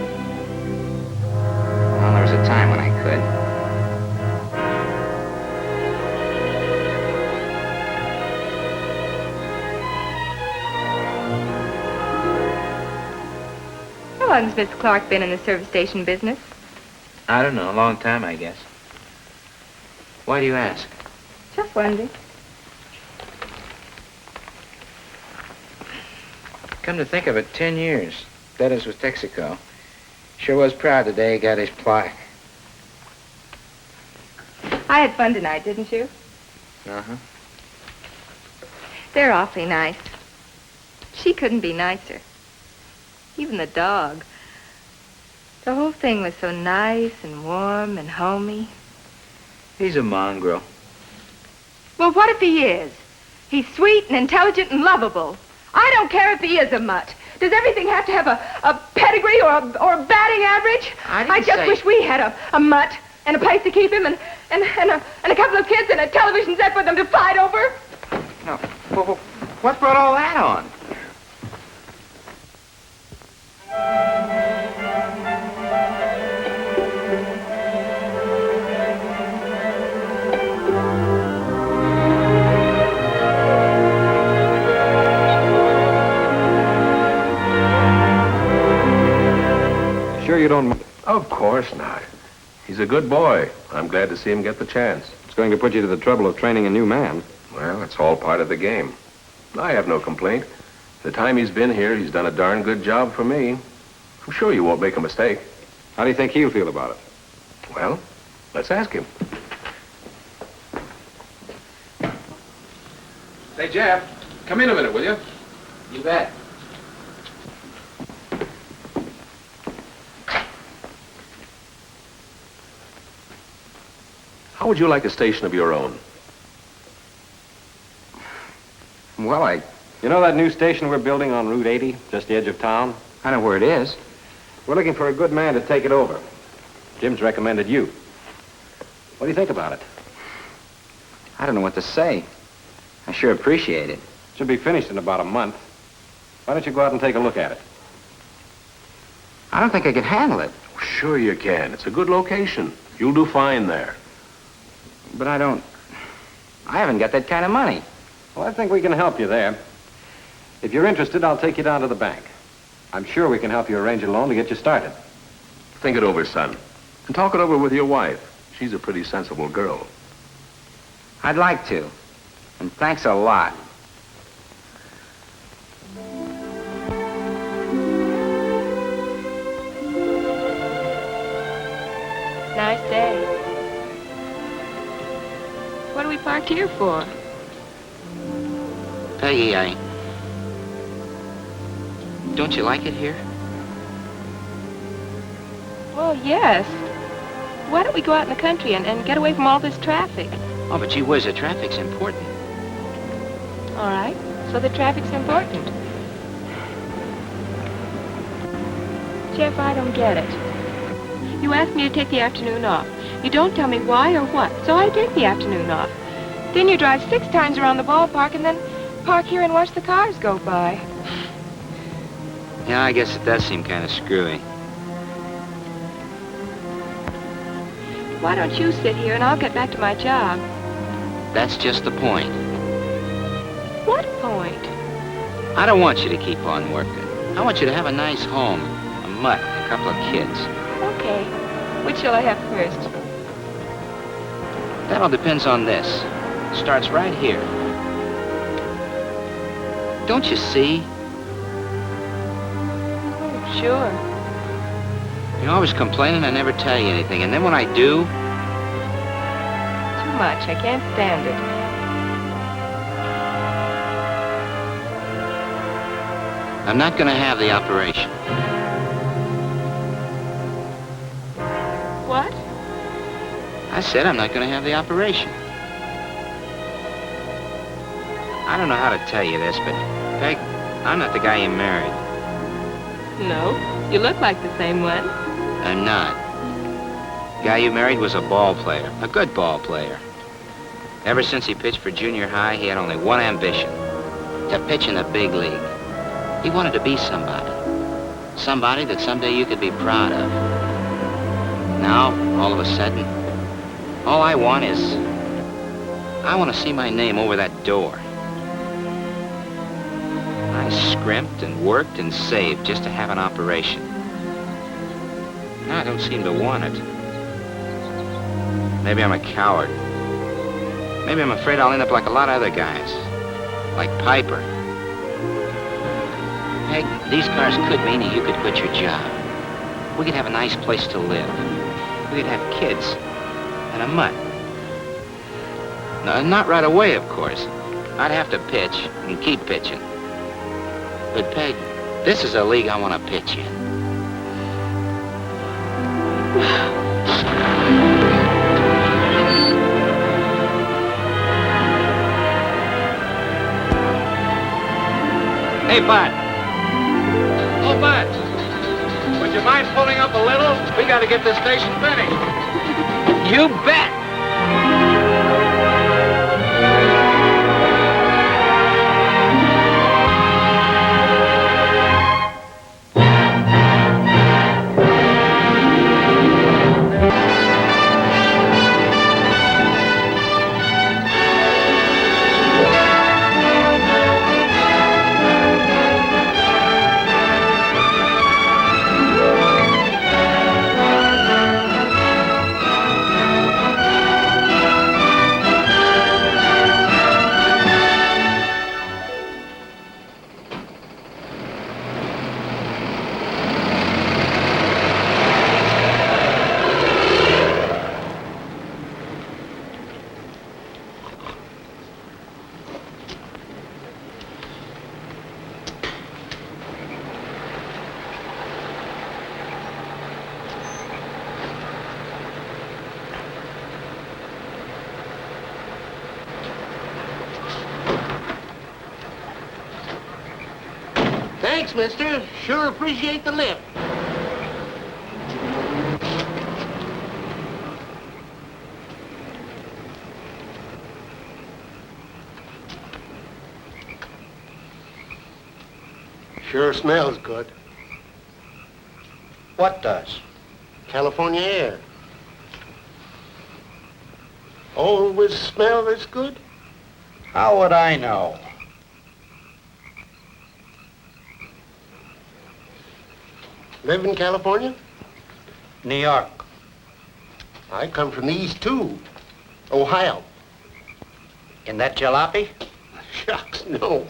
Well, there was a time when I could. How long's Miss Clark been in the service station business? I don't know, a long time, I guess. Why do you ask? Just wondering. Come to think of it, 10 years. That is with Texaco. Sure was proud the day he got his plaque. I had fun tonight, didn't you? Uh-huh. They're awfully nice. She couldn't be nicer. Even the dog. The whole thing was so nice and warm and homey. He's a mongrel. Well, what if he is? He's sweet and intelligent and lovable. I don't care if he is a mutt. Does everything have to have a pedigree or a batting average? I just wish we had a mutt and a place to keep him and a couple of kids and a television set for them to fight over. No. Well, what brought all that on? Sure you don't... Of course not. He's a good boy. I'm glad to see him get the chance. It's going to put you to the trouble of training a new man. Well, it's all part of the game. I have no complaint. The time he's been here, he's done a darn good job for me. I'm sure you won't make a mistake. How do you think he'll feel about it? Well, let's ask him. Say, Jeff, come in a minute, will you? You bet. How would you like a station of your own? Well, You know that new station we're building on Route 80, just the edge of town? I know where it is. We're looking for a good man to take it over. Jim's recommended you. What do you think about it? I don't know what to say. I sure appreciate it. Should be finished in about a month. Why don't you go out and take a look at it? I don't think I can handle it. Sure you can. It's a good location. You'll do fine there. But I haven't got that kind of money. Well, I think we can help you there. If you're interested, I'll take you down to the bank. I'm sure we can help you arrange a loan to get you started. Think it over, son. And talk it over with your wife. She's a pretty sensible girl. I'd like to. And thanks a lot. Nice day. What are we parked here for? Peggy, don't you like it here? Well, yes. Why don't we go out in the country and get away from all this traffic? Oh, but gee whiz, the traffic's important. All right. So the traffic's important. Jeff, I don't get it. You asked me to take the afternoon off. You don't tell me why or what, so I take the afternoon off. Then you drive 6 times around the ballpark and then park here and watch the cars go by. Yeah, I guess it does seem kind of screwy. Why don't you sit here and I'll get back to my job? That's just the point. What point? I don't want you to keep on working. I want you to have a nice home, a mutt, and a couple of kids. Okay. Which shall I have first? That all depends on this. It starts right here. Don't you see? Sure. You're always complaining I never tell you anything, and then when I do... Too much. I can't stand it. I'm not going to have the operation. What? I said I'm not going to have the operation. I don't know how to tell you this, but, Peg, I'm not the guy you married. No. You look like the same one. I'm not. The guy you married was a ball player, a good ball player. Ever since he pitched for junior high, he had only one ambition, to pitch in the big league. He wanted to be somebody. Somebody that someday you could be proud of. Now, all of a sudden, all I want is... I want to see my name over that door. I scrimped and worked and saved just to have an operation. Now I don't seem to want it. Maybe I'm a coward. Maybe I'm afraid I'll end up like a lot of other guys. Like Piper. Hey, these cars could mean that you could quit your job. We could have a nice place to live. We could have kids. And a mutt. No, not right away, of course. I'd have to pitch and keep pitching. But, Peg, this is a league I want to pitch in. Hey, Bud. Oh, Bud. Would you mind pulling up a little? We got to get this station finished. You bet. Thanks, mister. Sure appreciate the lift. Sure smells good. What does? California air. Always smell this good? How would I know? Live in California? New York. I come from the east, too. Ohio. In that jalopy? Shucks, no.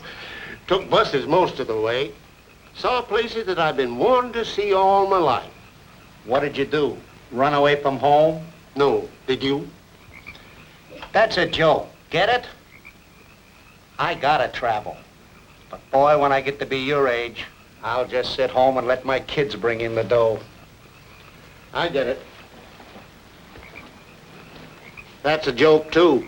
Took buses most of the way. Saw places that I've been wanting to see all my life. What did you do? Run away from home? No. Did you? That's a joke. Get it? I gotta travel. But boy, when I get to be your age, I'll just sit home and let my kids bring in the dough. I get it. That's a joke, too.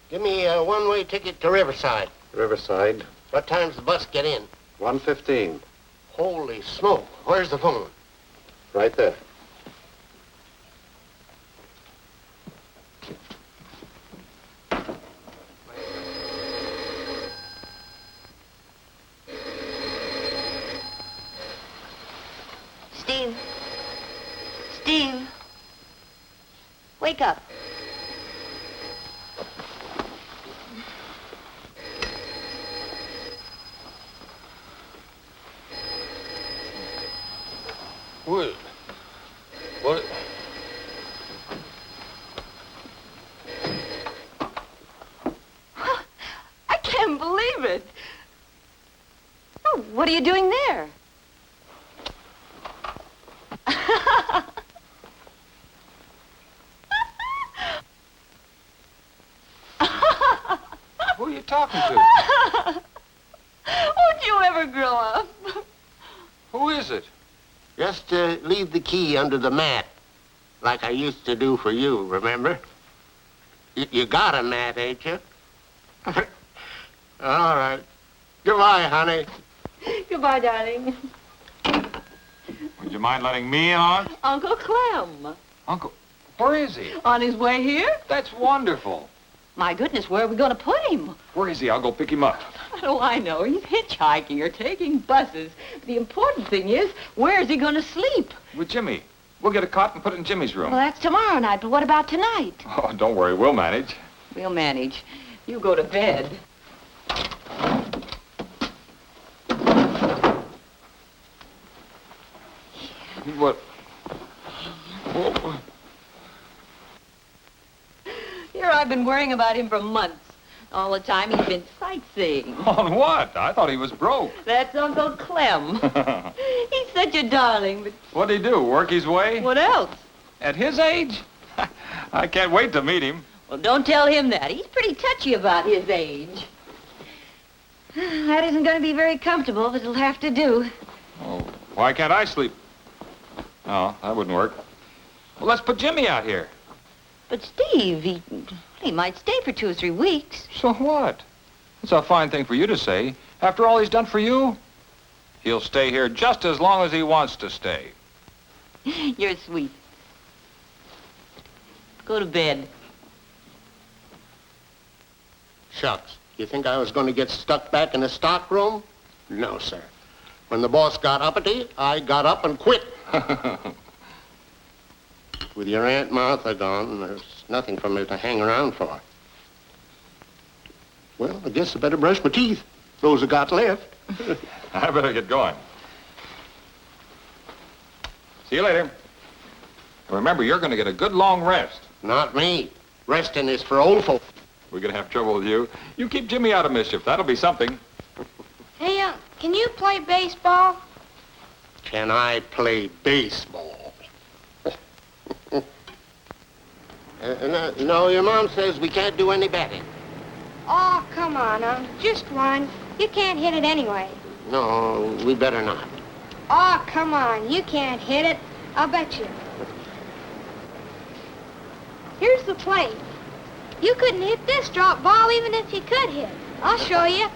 Give me a one-way ticket to Riverside. Riverside, What time's the bus get in? 1:15. Holy smoke. Where's the phone? Right there. Steve. Steve. Wake up. What? What? can't believe it. Oh, what are you doing there? Who are you talking to? Won't you ever grow up? Who is it? Just leave the key under the mat, like I used to do for you, remember? You got a mat, ain't you? All right. Goodbye, honey. Goodbye, darling. Would you mind letting me on? Uncle Clem. Uncle, where is he? On his way here? That's wonderful. My goodness, where are we going to put him? Where is he? I'll go pick him up. Oh, I know. He's hitchhiking or taking buses. The important thing is, where is he going to sleep? With Jimmy. We'll get a cot and put it in Jimmy's room. Well, that's tomorrow night, but what about tonight? Oh, don't worry. We'll manage. We'll manage. You go to bed. What? Here I've been worrying about him for months. All the time he's been sightseeing. On what? I thought he was broke. That's Uncle Clem. He's such a darling, but What'd he do? Work his way? what else? At his age? I can't wait to meet him. Well, don't tell him that. He's pretty touchy about his age. That isn't going to be very comfortable, but it'll have to do. Oh, why can't I sleep? Oh, that wouldn't work. Well, let's put Jimmy out here. But Steve, he might stay for 2 or 3 weeks. So what? It's a fine thing for you to say. After all he's done for you, he'll stay here just as long as he wants to stay. You're sweet. Go to bed. Shucks. You think I was going to get stuck back in the stock room? No, sir. When the boss got uppity, I got up and quit. With your Aunt Martha gone, there's nothing for me to hang around for. Well, I guess I better brush my teeth. Those I got left. I better get going. See you later. Remember, you're going to get a good long rest. Not me. Resting is for old folk. We're going to have trouble with you. You keep Jimmy out of mischief. That'll be something. Hey, can you play baseball? Can I play baseball? No, your mom says we can't do any betting. Oh, come on, just one. You can't hit it anyway. No, we better not. Oh, come on, you can't hit it. I'll bet you. Here's the plate. You couldn't hit this drop ball even if you could hit. I'll show you.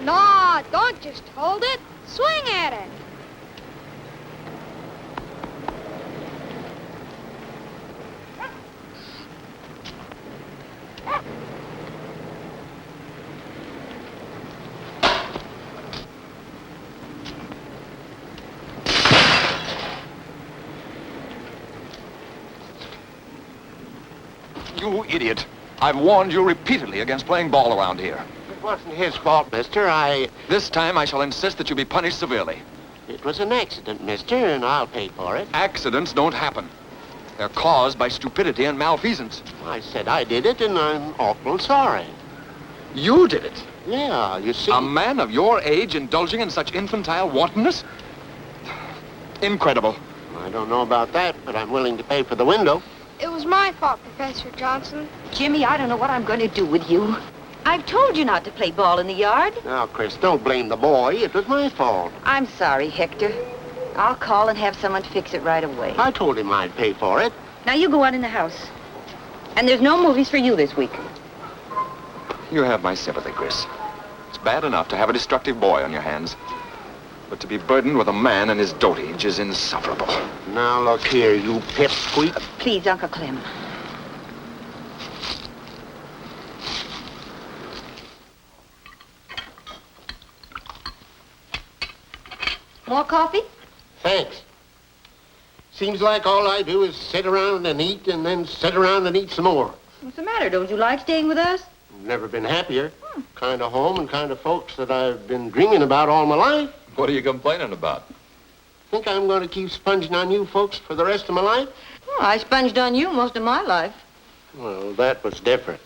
No, don't just hold it. Swing at it. You idiot. I've warned you repeatedly against playing ball around here. It wasn't his fault, mister. This time I shall insist that you be punished severely. It was an accident, mister, and I'll pay for it. Accidents don't happen. They're caused by stupidity and malfeasance. I said I did it, and I'm awful sorry. You did it? Yeah, you see... A man of your age indulging in such infantile wantonness? Incredible. I don't know about that, but I'm willing to pay for the window. It was my fault, Professor Johnson. Jimmy, I don't know what I'm going to do with you. I've told you not to play ball in the yard. Now, Chris, don't blame the boy. It was my fault. I'm sorry, Hector. I'll call and have someone fix it right away. I told him I'd pay for it. Now you go on in the house. And there's no movies for you this week. You have my sympathy, Chris. It's bad enough to have a destructive boy on your hands. But to be burdened with a man in his dotage is insufferable. Now, look here, you pipsqueak. Please, Uncle Clem. More coffee? Thanks. Seems like all I do is sit around and eat and then sit around and eat some more. What's the matter? Don't you like staying with us? Never been happier. Kind of home and kind of folks that I've been dreaming about all my life. What are you complaining about? Think I'm going to keep sponging on you folks for the rest of my life? Oh, I sponged on you most of my life. Well, that was different.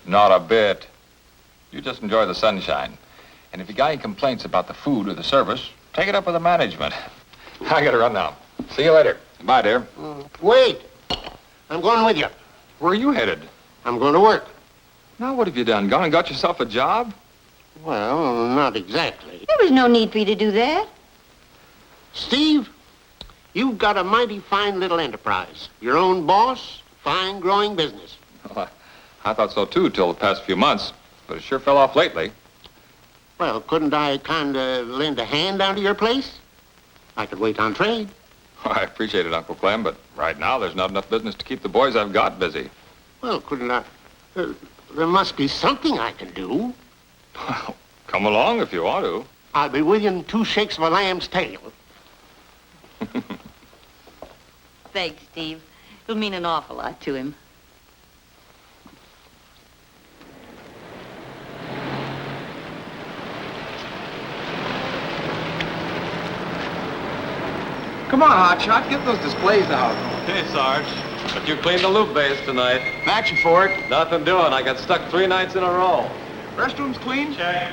Not a bit. You just enjoy the sunshine. And if you got any complaints about the food or the service, take it up with the management. I gotta run now. See you later. Bye, dear. Wait. I'm going with you. Where are you headed? I'm going to work. Now, what have you done? Gone and got yourself a job? Well, not exactly. There was no need for you to do that. Steve, you've got a mighty fine little enterprise. Your own boss, fine growing business. Well, I thought so too till the past few months, but it sure fell off lately. Well, couldn't I kind of lend a hand down to your place? I could wait on trade. Oh, I appreciate it, Uncle Clem, but right now there's not enough business to keep the boys I've got busy. Well, couldn't I... there must be something I can do. Well, come along if you want to. I'll be with you in 2 shakes of a lamb's tail. Thanks, Steve. It'll mean an awful lot to him. Come on, Hotshot, get those displays out. Okay, Sarge. But you cleaned the loop base tonight. Action for it. Nothing doing. I got stuck 3 nights in a row. Restroom's clean? Check.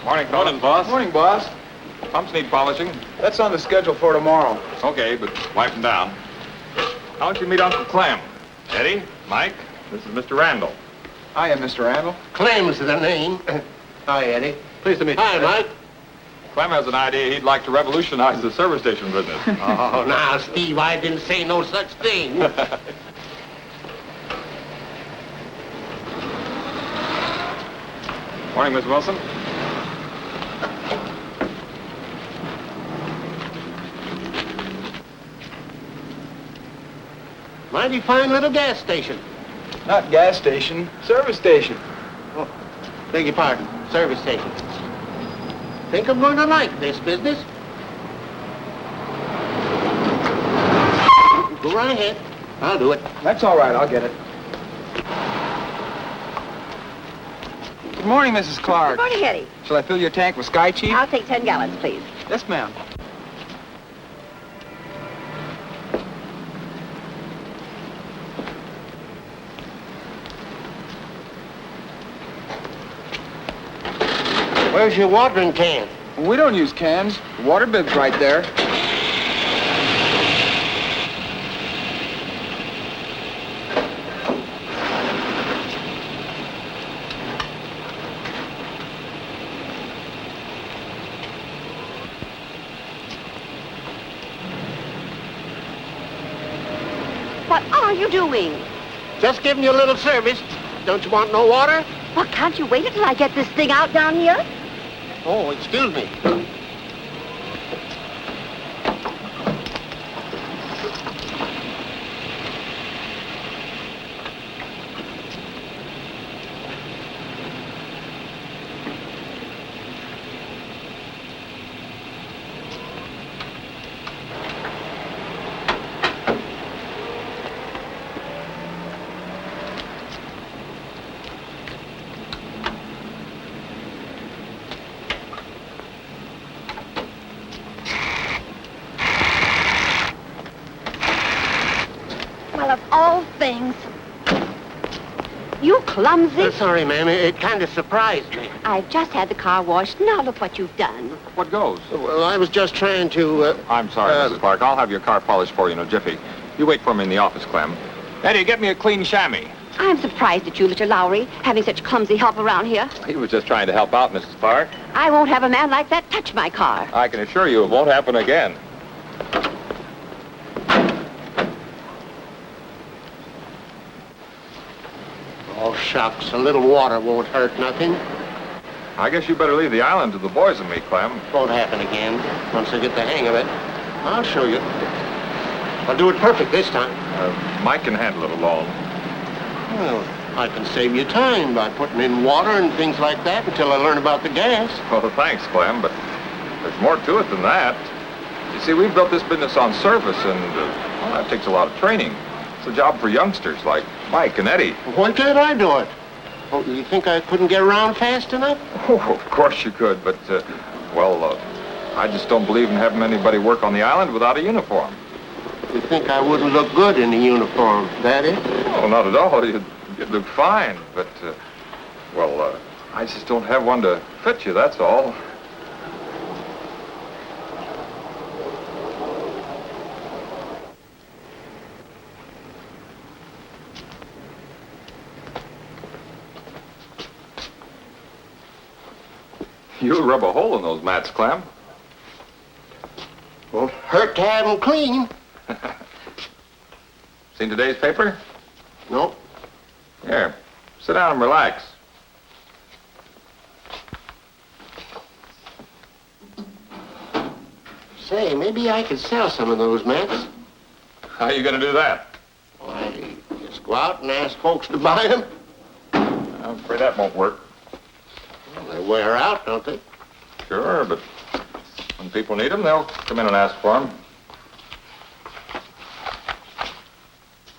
Morning, fellas. Morning, boss. Morning, boss. Pumps need polishing. That's on the schedule for tomorrow. Okay, but wipe them down. How don't you meet Uncle Clem? Eddie, Mike, this is Mr. Randall. Hiya, Mr. Randall. Clem's the name. Hi, Eddie. Pleased to meet you. Hi, Mike. Clem has an idea he'd like to revolutionize the service station business. Oh, now, Steve, I didn't say no such thing. Morning, Miss Wilson. Mighty fine little gas station. Not gas station, service station. Oh, beg your pardon. Service station. Think I'm going to like this business. Go right ahead. I'll do it. That's all right, I'll get it. Good morning, Mrs. Clark. Good morning, Eddie. Shall I fill your tank with Sky Chief? I'll take 10 gallons, please. Yes, ma'am. Where's your watering can? We don't use cans. The water bib's right there. What are you doing? Just giving you a little service. Don't you want no water? Well, can't you wait until I get this thing out down here? Oh, excuse me. Well, of all things. You clumsy. Sorry, ma'am. It kind of surprised me. I just had the car washed. Now look what you've done. What goes? Well, I was just trying to, I'm sorry, Mrs. Clark. I'll have your car polished for you in a jiffy. You wait for me in the office, Clem. Eddie, get me a clean chamois. I'm surprised at you, Mr. Lowry, having such clumsy help around here. He was just trying to help out, Mrs. Clark. I won't have a man like that touch my car. I can assure you it won't happen again. Oh, shucks. A little water won't hurt nothing. I guess you better leave the island to the boys and me, Clem. Won't happen again. Once I get the hang of it, I'll show you. I'll do it perfect this time. Mike can handle it alone. Well, I can save you time by putting in water and things like that until I learn about the gas. Well, thanks, Clem, but there's more to it than that. You see, we've built this business on service, and well, that takes a lot of training. It's a job for youngsters like Mike and Eddie. Why can't I do it? Oh, you think I couldn't get around fast enough? Oh, of course you could, but, I just don't believe in having anybody work on the island without a uniform. think I wouldn't look good in the uniform, Daddy? Oh, not at all. You'd look fine, but, I just don't have one to fit you, that's all. You'll rub a hole in those mats, Clem. Won't hurt to have them clean. Seen today's paper? Nope. Here, sit down and relax. Say, maybe I could sell some of those mats. How are you going to do that? Why, just go out and ask folks to buy them. I'm afraid that won't work. Well, they wear out, don't they? Sure, but when people need them, they'll come in and ask for them.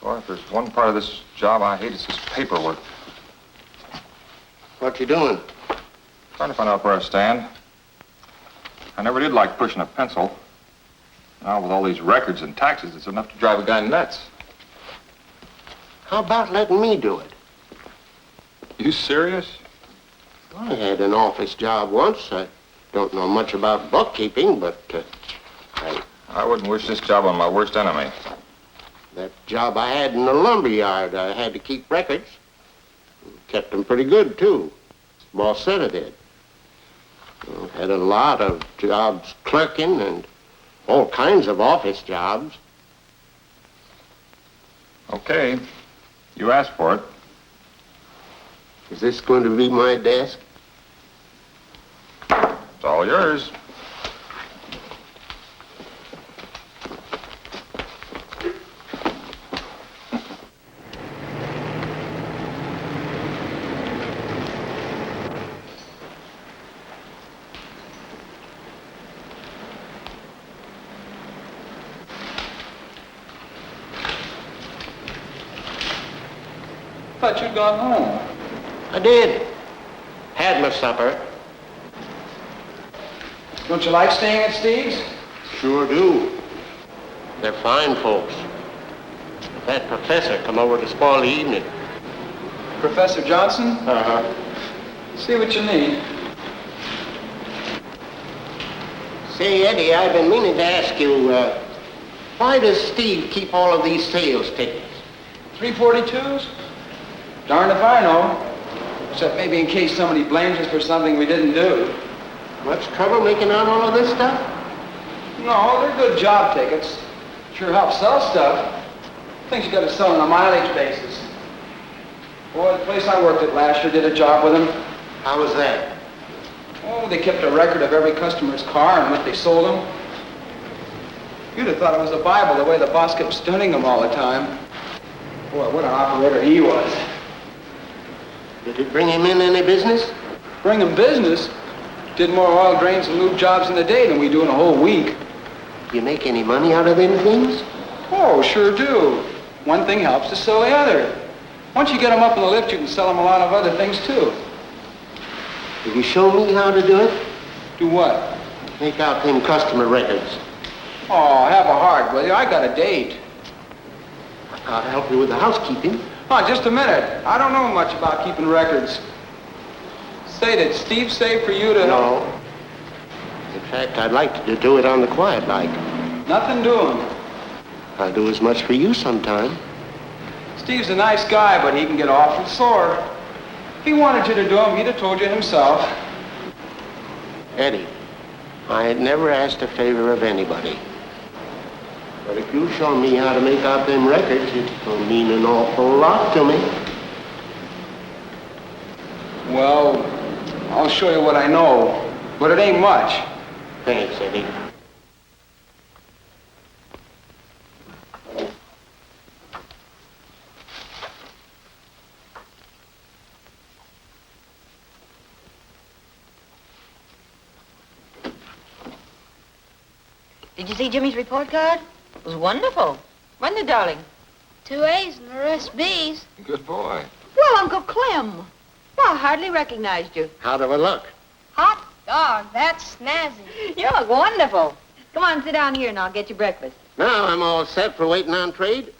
Boy, if there's one part of this job I hate, it's this paperwork. What you doing? Trying to find out where I stand. I never did like pushing a pencil. Now, with all these records and taxes, it's enough to drive a guy nuts. How about letting me do it? You serious? I had an office job once. I don't know much about bookkeeping, but I wouldn't wish this job on my worst enemy. That job I had in the lumber yard, I had to keep records. Kept them pretty good, too. Boss said I did. Had a lot of jobs clerking and all kinds of office jobs. Okay. You asked for it. Is this going to be my desk? It's all yours. Thought you'd gone home. I did. Had my supper. Don't you like staying at Steve's? Sure do. They're fine folks. That professor come over to spoil the evening. Professor Johnson? Uh-huh. See what you need. Say, Eddie, I've been meaning to ask you, why does Steve keep all of these sales tickets? 342s? Darned if I know. Except maybe in case somebody blames us for something we didn't do. Much trouble making out all of this stuff? No, they're good job tickets. Sure help sell stuff. Things you gotta sell on a mileage basis. Boy, the place I worked at last year did a job with them. How was that? Oh, they kept a record of every customer's car and what they sold them. You'd have thought it was a Bible the way the boss kept stunning them all the time. Boy, what an operator he was. Did it bring him in any business? Bring him business? Did more oil drains and lube jobs in a day than we do in a whole week. Do you make any money out of them things? Oh, sure do. One thing helps to sell the other. Once you get them up in the lift, you can sell them a lot of other things, too. Will you show me how to do it? Do what? Make out them customer records. Oh, have a heart, will you? I got a date. I'll help you with the housekeeping. Oh, just a minute. I don't know much about keeping records. Say, did Steve say for you to... No. In fact, I'd like to do it on the quiet like. Nothing doing. I'll do as much for you sometime. Steve's a nice guy, but he can get awful sore. If he wanted you to do him, he'd have told you himself. Eddie, I had never asked a favor of anybody. But if you show me how to make out them records, it'll mean an awful lot to me. Well, I'll show you what I know, but it ain't much. Thanks, Eddie. Did you see Jimmy's report card? It was wonderful. Wasn't it, darling? 2 A's and the rest B's. Good boy. Well, Uncle Clem. Well, I hardly recognized you. How do I look? Hot dog, that's snazzy. You look wonderful. Come on, sit down here and I'll get you breakfast. Now I'm all set for waiting on trade.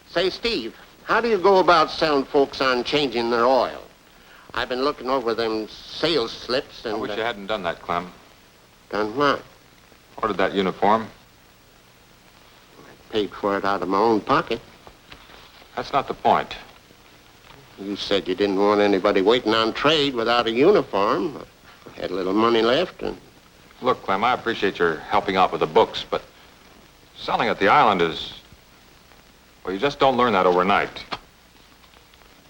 Say, Steve, how do you go about selling folks on changing their oil? I've been looking over them sales slips and... I wish you hadn't done that, Clem. Done what? Ordered that uniform. Paid for it out of my own pocket. That's not the point. You said you didn't want anybody waiting on trade without a uniform. I had a little money left and... Look, Clem, I appreciate your helping out with the books, but selling at the island is... Well, you just don't learn that overnight.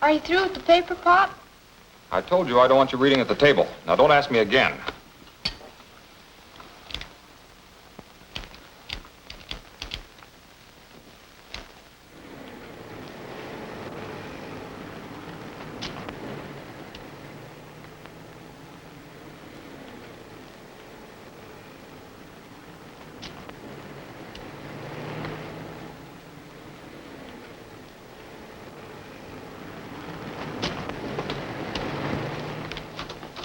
Are you through with the paper, Pop? I told you I don't want you reading at the table. Now, don't ask me again.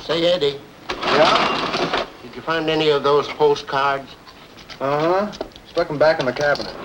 Say, Eddie. Yeah? Did you find any of those postcards? Uh-huh. Stuck them back in the cabinet.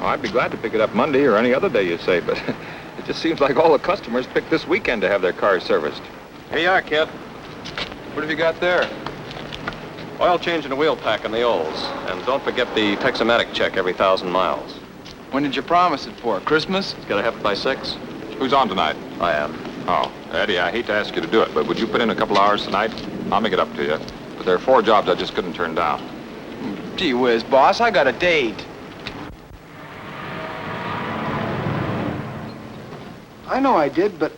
I'd be glad to pick it up Monday or any other day, you say, but it just seems like all the customers pick this weekend to have their cars serviced. Here you are, kid. What have you got there? Oil change and a wheel pack on the Ols. And don't forget the Texamatic check every 1,000 miles. When did you promise it for? Christmas? It's got to have it by 6. Who's on tonight? I am. Oh, Eddie, I hate to ask you to do it, but would you put in a couple hours tonight? I'll make it up to you. But there are 4 jobs I just couldn't turn down. Gee whiz, boss, I got a date. I know I did, but...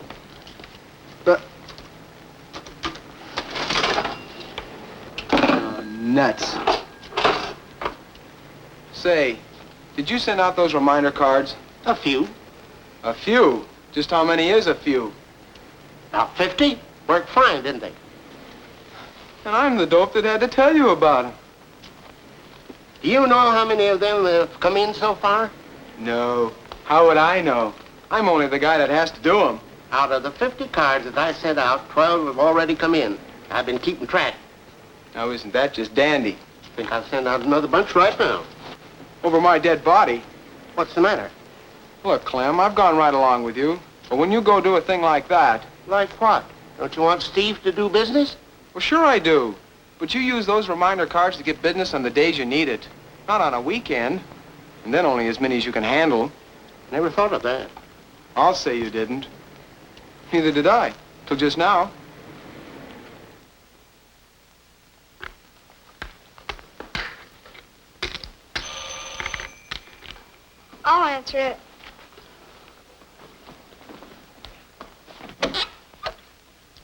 nuts. Say, did you send out those reminder cards? A few. A few? Just how many is a few? About 50. Worked fine, didn't they? And I'm the dope that had to tell you about them. Do you know how many of them have come in so far? No. How would I know? I'm only the guy that has to do them. Out of the 50 cards that I sent out, 12 have already come in. I've been keeping track. Now, isn't that just dandy? Think I'll send out another bunch right now. Over my dead body? What's the matter? Look, Clem, I've gone right along with you. But when you go do a thing like that... Like what? Don't you want Steve to do business? Well, sure I do. But you use those reminder cards to get business on the days you need it. Not on a weekend. And then only as many as you can handle. Never thought of that. I'll say you didn't. Neither did I, till just now. I'll answer it.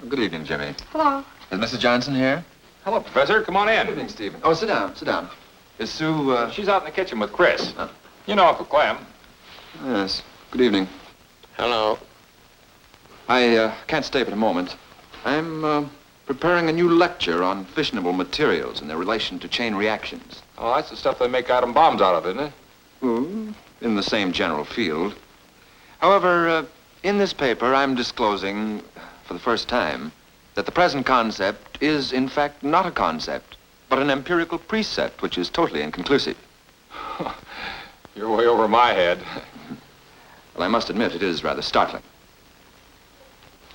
Good evening, Jimmy. Hello. Is Mrs. Johnson here? Hello, Professor. Come on in. Good evening, Stephen. Oh, sit down, sit down. Is Sue, She's out in the kitchen with Chris. You know Uncle Clem. Yes. Good evening. Hello. I can't stay but a moment. I'm preparing a new lecture on fissionable materials and their relation to chain reactions. Oh, that's the stuff they make atom bombs out of, isn't it? In the same general field. However, in this paper, I'm disclosing, for the first time, that the present concept is, in fact, not a concept, but an empirical precept, which is totally inconclusive. You're way over my head. Well, I must admit, it is rather startling.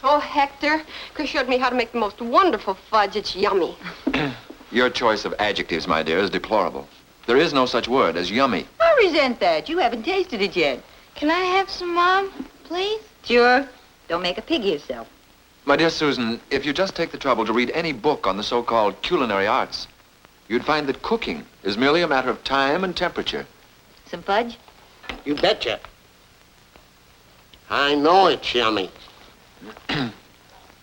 Oh, Hector, Chris showed me how to make the most wonderful fudge. It's yummy. Your choice of adjectives, my dear, is deplorable. There is no such word as yummy. I resent that. You haven't tasted it yet. Can I have some, Mom? Please? Sure. Don't make a pig of yourself. My dear Susan, if you just take the trouble to read any book on the so-called culinary arts, you'd find that cooking is merely a matter of time and temperature. Some fudge? You betcha. I know it's yummy.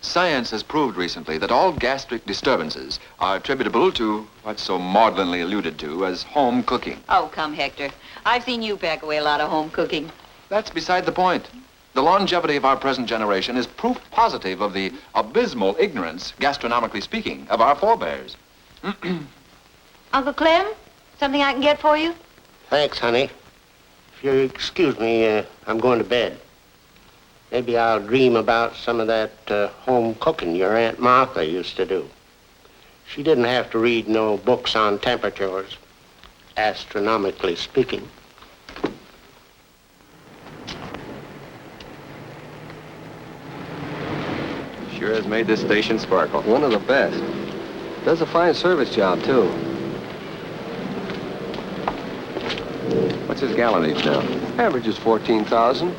Science has proved recently that all gastric disturbances are attributable to what's so maudlinly alluded to as home cooking. Oh, come, Hector. I've seen you pack away a lot of home cooking. That's beside the point. The longevity of our present generation is proof positive of the abysmal ignorance, gastronomically speaking, of our forebears. Uncle Clem, something I can get for you? Thanks, honey. If you'll excuse me, I'm going to bed. Maybe I'll dream about some of that home cooking your Aunt Martha used to do. She didn't have to read no books on temperatures, astronomically speaking. Sure has made this station sparkle. One of the best. Does a fine service job, too. What's his gallonage now? Average is 14,000,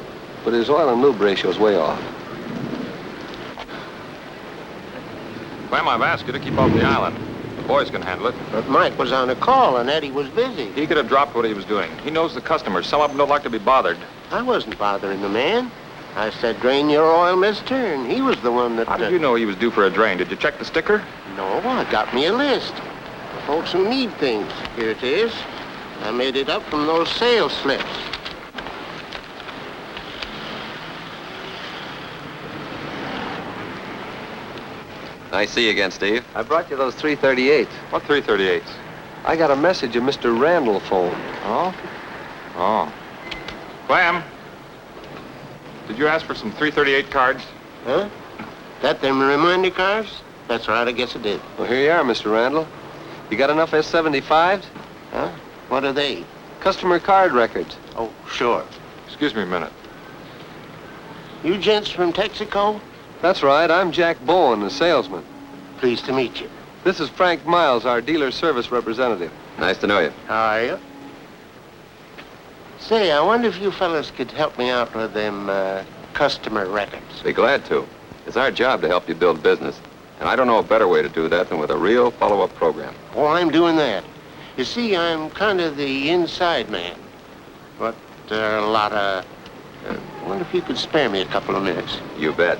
but his oil and lube ratio's way off. Clem, I've asked you to keep off the island. The boys can handle it. But Mike was on a call and Eddie was busy. He could have dropped what he was doing. He knows the customers. Some of them don't like to be bothered. I wasn't bothering the man. I said, drain your oil, mister, and he was the one that... How did you know he was due for a drain? Did you check the sticker? No, I got me a list. The folks who need things. Here it is. I made it up from those sales slips. Nice to see you again, Steve. I brought you those 338s. What 338s? I got a message of Mr. Randall phone. Oh? Oh. Clem, did you ask for some 338 cards? Huh? That them reminder cards? That's right, I guess I did. Well, here you are, Mr. Randall. You got enough S75s? Huh? What are they? Customer card records. Oh, sure. Excuse me a minute. You gents from Texaco? That's right. I'm Jack Bowen, the salesman. Pleased to meet you. This is Frank Miles, our dealer service representative. Nice to know you. How are you? Say, I wonder if you fellas could help me out with them customer records. Be glad to. It's our job to help you build business. And I don't know a better way to do that than with a real follow-up program. Oh, I'm doing that. You see, I'm kind of the inside man. But there are a lot of... I wonder if you could spare me a couple of minutes. You bet.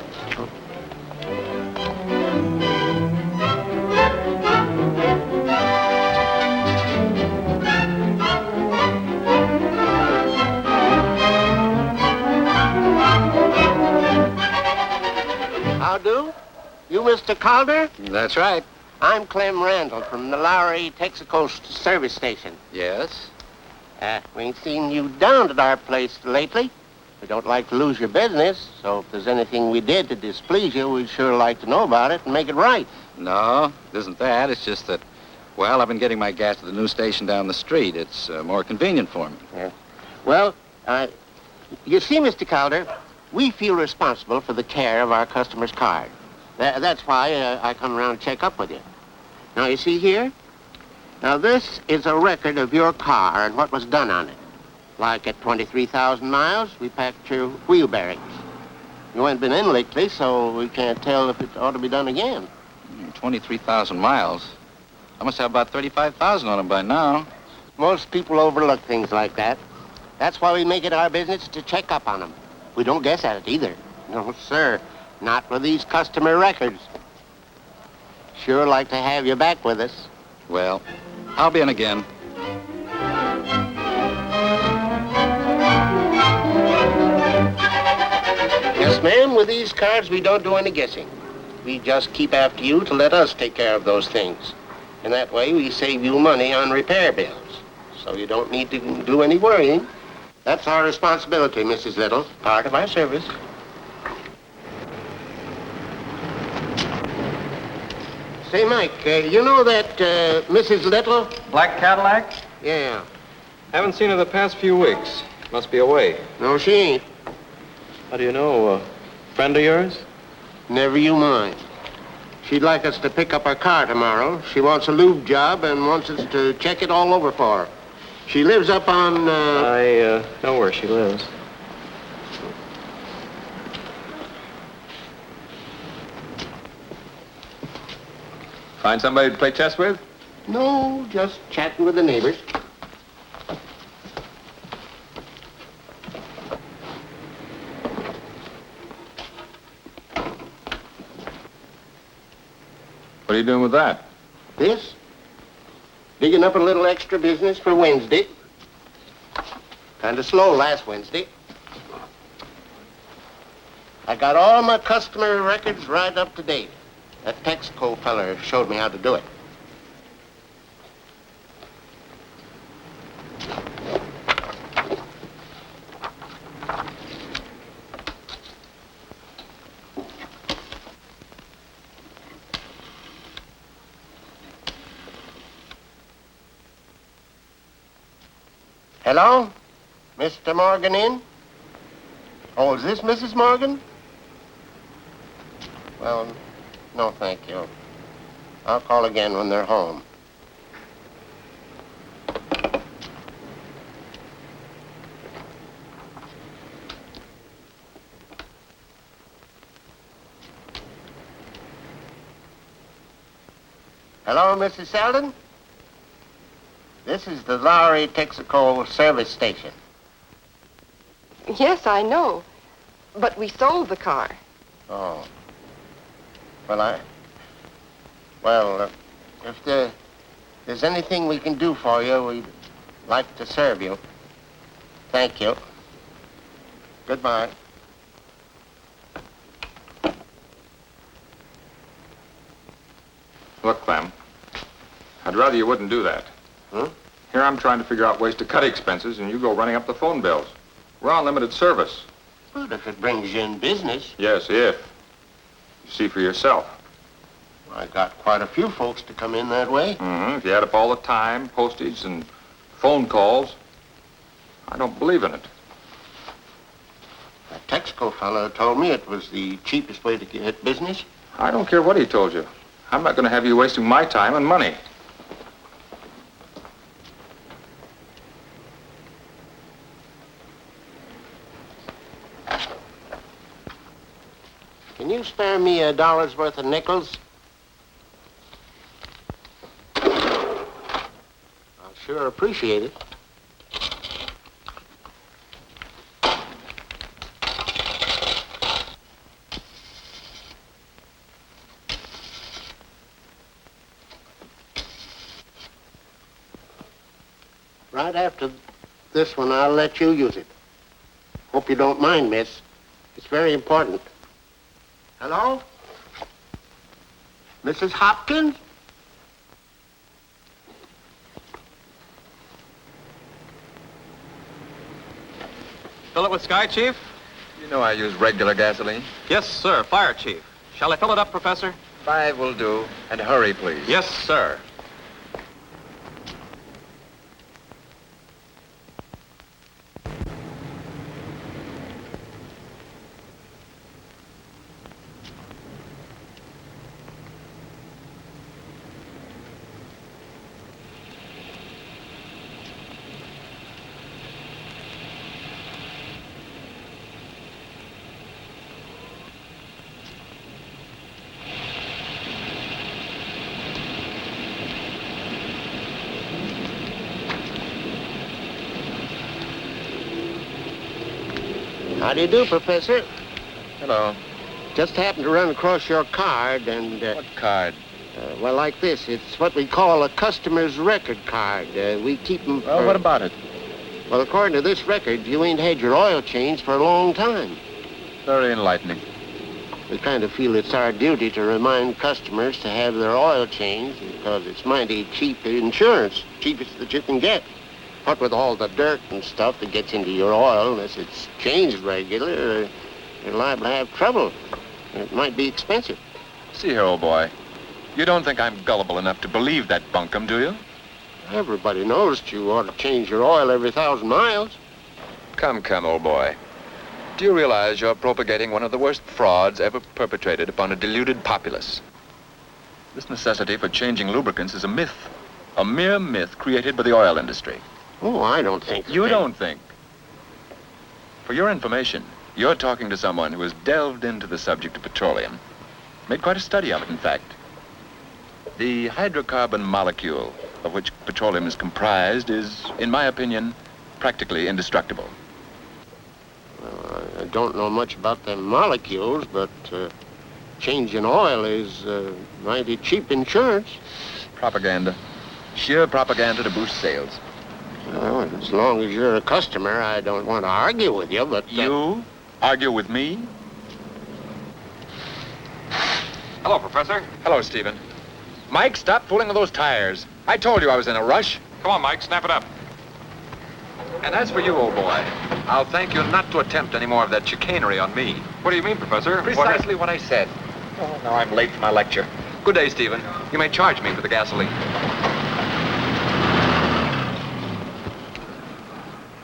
How do? You Mr. Calder? That's right. I'm Clem Randall from the Lowry Texaco service station. Yes? We ain't seen you down at our place lately. We don't like to lose your business, so if there's anything we did to displease you, we'd sure like to know about it and make it right. No, it isn't that. It's just that, well, I've been getting my gas to the new station down the street. It's more convenient for me. Yeah. Well, you see, Mr. Calder, we feel responsible for the care of our customers' card. That's why I come around to check up with you. Now, you see here? Now, this is a record of your car and what was done on it. Like at 23,000 miles, we packed your wheel bearings. You ain't been in lately, so we can't tell if it ought to be done again. 23,000 miles. I must have about 35,000 on them by now. Most people overlook things like that. That's why we make it our business to check up on them. We don't guess at it either. No, sir. Not with these customer records. Sure like to have you back with us. Well, I'll be in again. Yes, ma'am, with these cards, we don't do any guessing. We just keep after you to let us take care of those things. And that way, we save you money on repair bills. So you don't need to do any worrying. That's our responsibility, Mrs. Little. Part of our service. Say, Mike, you know that Mrs. Little? Black Cadillac? Yeah. Haven't seen her the past few weeks. Must be away. No, she ain't. How do you know? Friend of yours? Never you mind. She'd like us to pick up her car tomorrow. She wants a lube job and wants us to check it all over for her. She lives up on, I know where she lives. Find somebody to play chess with? No, just chatting with the neighbors. What are you doing with that? This? Digging up a little extra business for Wednesday. Kind of slow last Wednesday. I got all my customer records right up to date. That Texaco feller showed me how to do it. Hello? Mr. Morgan in? Oh, is this Mrs. Morgan? Well, no, thank you. I'll call again when they're home. Hello, Mrs. Selden? This is the Lowry Texaco service station. Yes, I know. But we sold the car. Oh. Well, if there's anything we can do for you, we'd like to serve you. Thank you. Goodbye. Look, Clem, I'd rather you wouldn't do that. Huh? Here I'm trying to figure out ways to cut expenses, and you go running up the phone bills. We're on limited service. But if it brings you in business. Yes, if. You see for yourself. I got quite a few folks to come in that way. Mm-hmm. If you add up all the time, postage, and phone calls, I don't believe in it. That Texaco fellow told me it was the cheapest way to get business. I don't care what he told you. I'm not going to have you wasting my time and money. Can you spare me $1 worth of nickels? I'll sure appreciate it. Right after this one, I'll let you use it. Hope you don't mind, miss. It's very important. Hello? Mrs. Hopkins? Fill it with Sky, Chief? You know I use regular gasoline. Yes, sir. Fire, Chief. Shall I fill it up, Professor? 5 will do. And hurry, please. Yes, sir. How do you do, Professor? Hello. Just happened to run across your card and... What card? Well, like this. It's what we call a customer's record card. We keep them Well, what about it? Well, according to this record, you ain't had your oil changed for a long time. Very enlightening. We kind of feel it's our duty to remind customers to have their oil changed because it's mighty cheap insurance, cheapest that you can get. What with all the dirt and stuff that gets into your oil, unless it's changed regular, you're liable to have trouble. It might be expensive. See here, old boy. You don't think I'm gullible enough to believe that bunkum, do you? Everybody knows that you ought to change your oil every 1,000 miles. Come, old boy. Do you realize you're propagating one of the worst frauds ever perpetrated upon a deluded populace? This necessity for changing lubricants is a myth. A mere myth created by the oil industry. Oh, I don't think... You don't think. For your information, you're talking to someone who has delved into the subject of petroleum. Made quite a study of it, in fact. The hydrocarbon molecule of which petroleum is comprised is, in my opinion, practically indestructible. Well, I don't know much about them molecules, but changing oil is mighty cheap insurance. Propaganda. Sheer propaganda to boost sales. Well, as long as you're a customer, I don't want to argue with you, but... You? Argue with me? Hello, Professor. Hello, Stephen. Mike, stop fooling with those tires. I told you I was in a rush. Come on, Mike, snap it up. And as for you, old boy, I'll thank you not to attempt any more of that chicanery on me. What do you mean, Professor? Precisely what I said. Oh, now I'm late for my lecture. Good day, Stephen. You may charge me for the gasoline.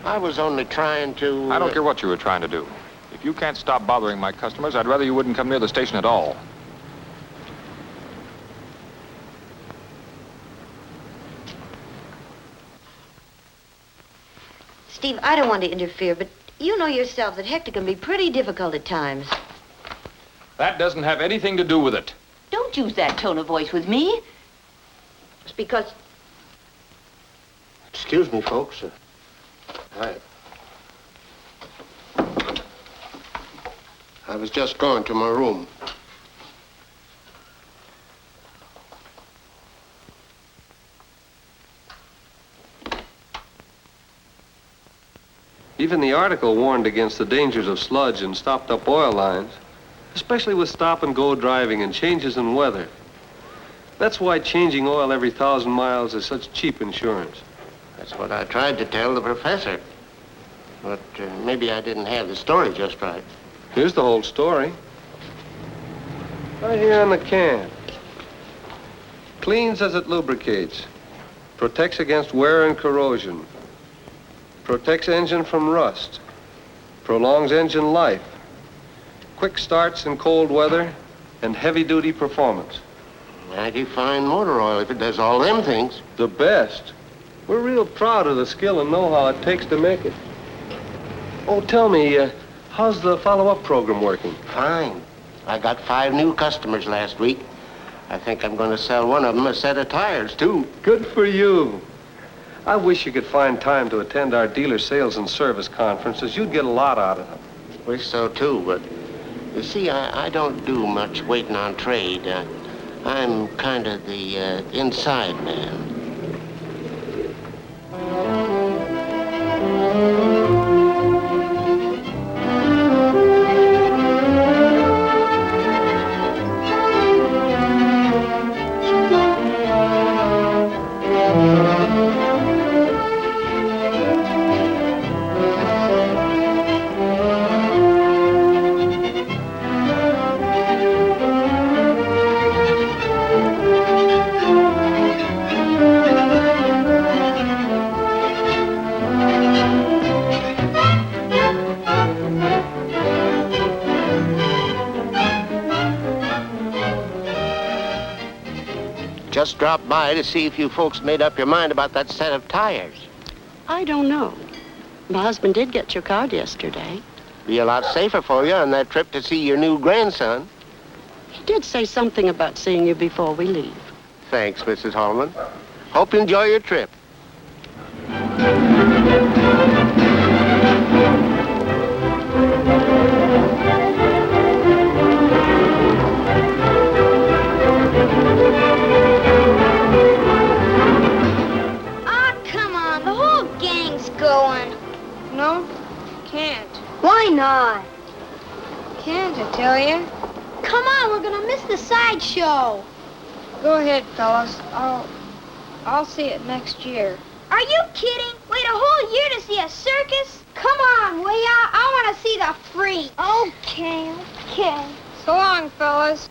I was only trying to... I don't care what you were trying to do. If you can't stop bothering my customers, I'd rather you wouldn't come near the station at all. Steve, I don't want to interfere, but you know yourself that Hector can be pretty difficult at times. That doesn't have anything to do with it. Don't use that tone of voice with me. It's because... Excuse me, folks. I was just going to my room. Even the article warned against the dangers of sludge and stopped-up oil lines, especially with stop-and-go driving and changes in weather. That's why changing oil every 1,000 miles is such cheap insurance. That's what I tried to tell the professor. But maybe I didn't have the story just right. Here's the whole story. Right here on the can. Cleans as it lubricates. Protects against wear and corrosion. Protects engine from rust. Prolongs engine life. Quick starts in cold weather and heavy-duty performance. Mighty fine motor oil if it does all them things. The best. We're real proud of the skill and know-how it takes to make it. Oh, tell me, how's the follow-up program working? Fine. I got 5 new customers last week. I think I'm going to sell one of them a set of tires, too. Good for you. I wish you could find time to attend our dealer sales and service conferences. You'd get a lot out of them. Wish so, too, but you see, I don't do much waiting on trade. I'm kind of the inside man. Just dropped by to see if you folks made up your mind about that set of tires. I don't know. My husband did get your card yesterday. Be a lot safer for you on that trip to see your new grandson. He did say something about seeing you before we leave. Thanks, Mrs. Holman. Hope you enjoy your trip. Going. No, can't. Why not? Can't, I tell you. Come on, we're gonna miss the sideshow. Go ahead, fellas. I'll see it next year. Are you kidding? Wait a whole year to see a circus? Come on, will ya? I want to see the freak. Okay. So long, fellas.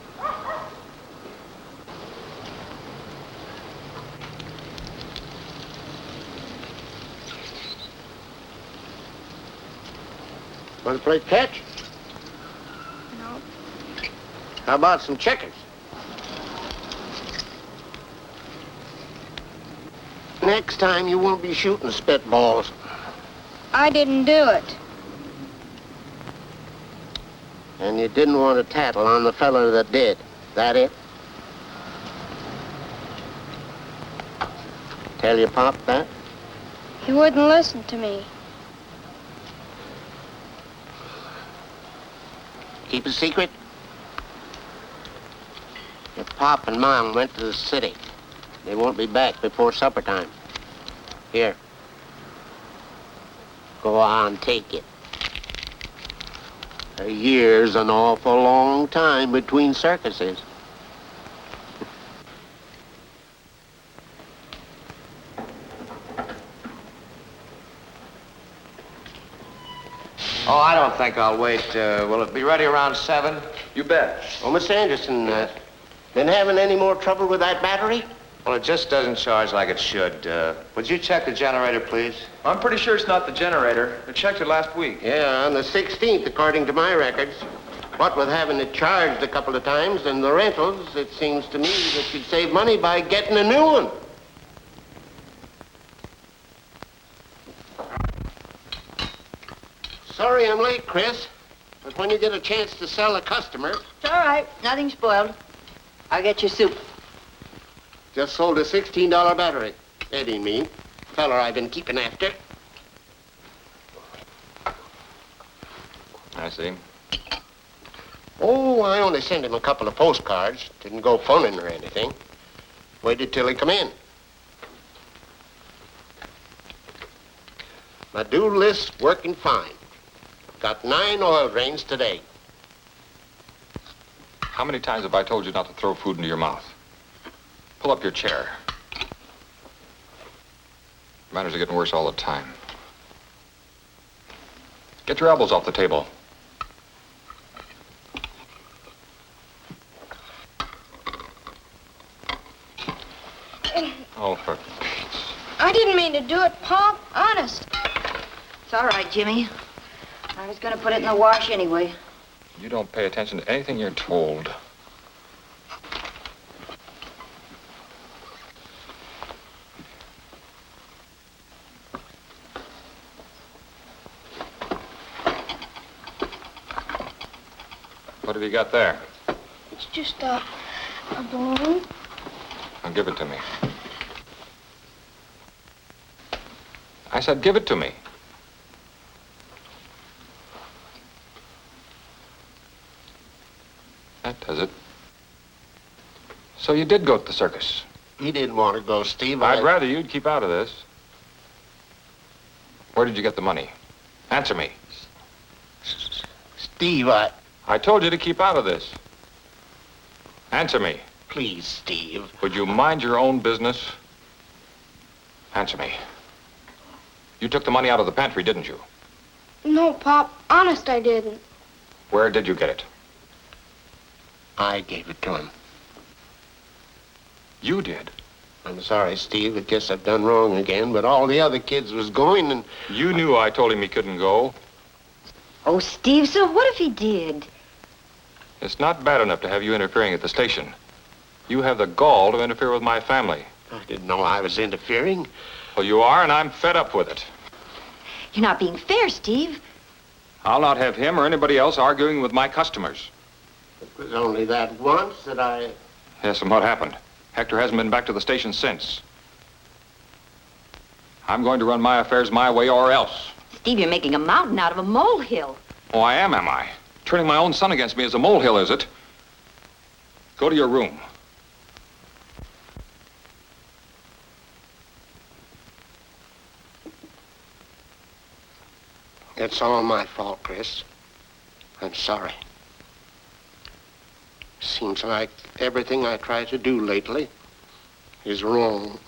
Want to play catch? No. How about some checkers? Next time you won't be shooting spitballs. I didn't do it. And you didn't want to tattle on the fella that did. That it? Tell your pop that? He wouldn't listen to me. Keep a secret? Your pop and mom went to the city. They won't be back before supper time. Here. Go on, take it. A year's an awful long time between circuses. Oh, I don't think I'll wait. Will it be ready around 7? You bet. Oh, Miss Anderson, been having any more trouble with that battery? Well, it just doesn't charge like it should. Would you check the generator, please? I'm pretty sure it's not the generator. I checked it last week. Yeah, on the 16th, according to my records. What with having it charged a couple of times and the rentals, it seems to me that you'd save money by getting a new one. Sorry I'm late, Chris, but when you get a chance to sell a customer... It's all right. Nothing's spoiled. I'll get you soup. Just sold a $16 battery. Eddie and me. Feller I've been keeping after. I see. Oh, I only sent him a couple of postcards. Didn't go phoning or anything. Waited till he come in. My due list's working fine. Got 9 oil drains today. How many times have I told you not to throw food into your mouth? Pull up your chair. Manners are getting worse all the time. Get your elbows off the table. Oh, for Pete's. I didn't mean to do it, Pop. Honest. It's all right, Jimmy. I was going to put it in the wash anyway. You don't pay attention to anything you're told. What have you got there? It's just a balloon. Now give it to me. I said give it to me. That does it. So you did go to the circus? He didn't want to go, Steve. I'd rather you'd keep out of this. Where did you get the money? Answer me. Steve, I told you to keep out of this. Answer me. Please, Steve. Would you mind your own business? Answer me. You took the money out of the pantry, didn't you? No, Pop. Honest, I didn't. Where did you get it? I gave it to him. You did? I'm sorry, Steve. I guess I've done wrong again, but all the other kids was going and... You knew I told him he couldn't go. Oh, Steve, so what if he did? It's not bad enough to have you interfering at the station. You have the gall to interfere with my family. I didn't know I was interfering. Well, you are, and I'm fed up with it. You're not being fair, Steve. I'll not have him or anybody else arguing with my customers. It was only that once that I... Yes, and what happened? Hector hasn't been back to the station since. I'm going to run my affairs my way or else. Steve, you're making a mountain out of a molehill. Oh, I am I? Turning my own son against me is a molehill, is it? Go to your room. It's all my fault, Chris. I'm sorry. Seems like everything I try to do lately is wrong.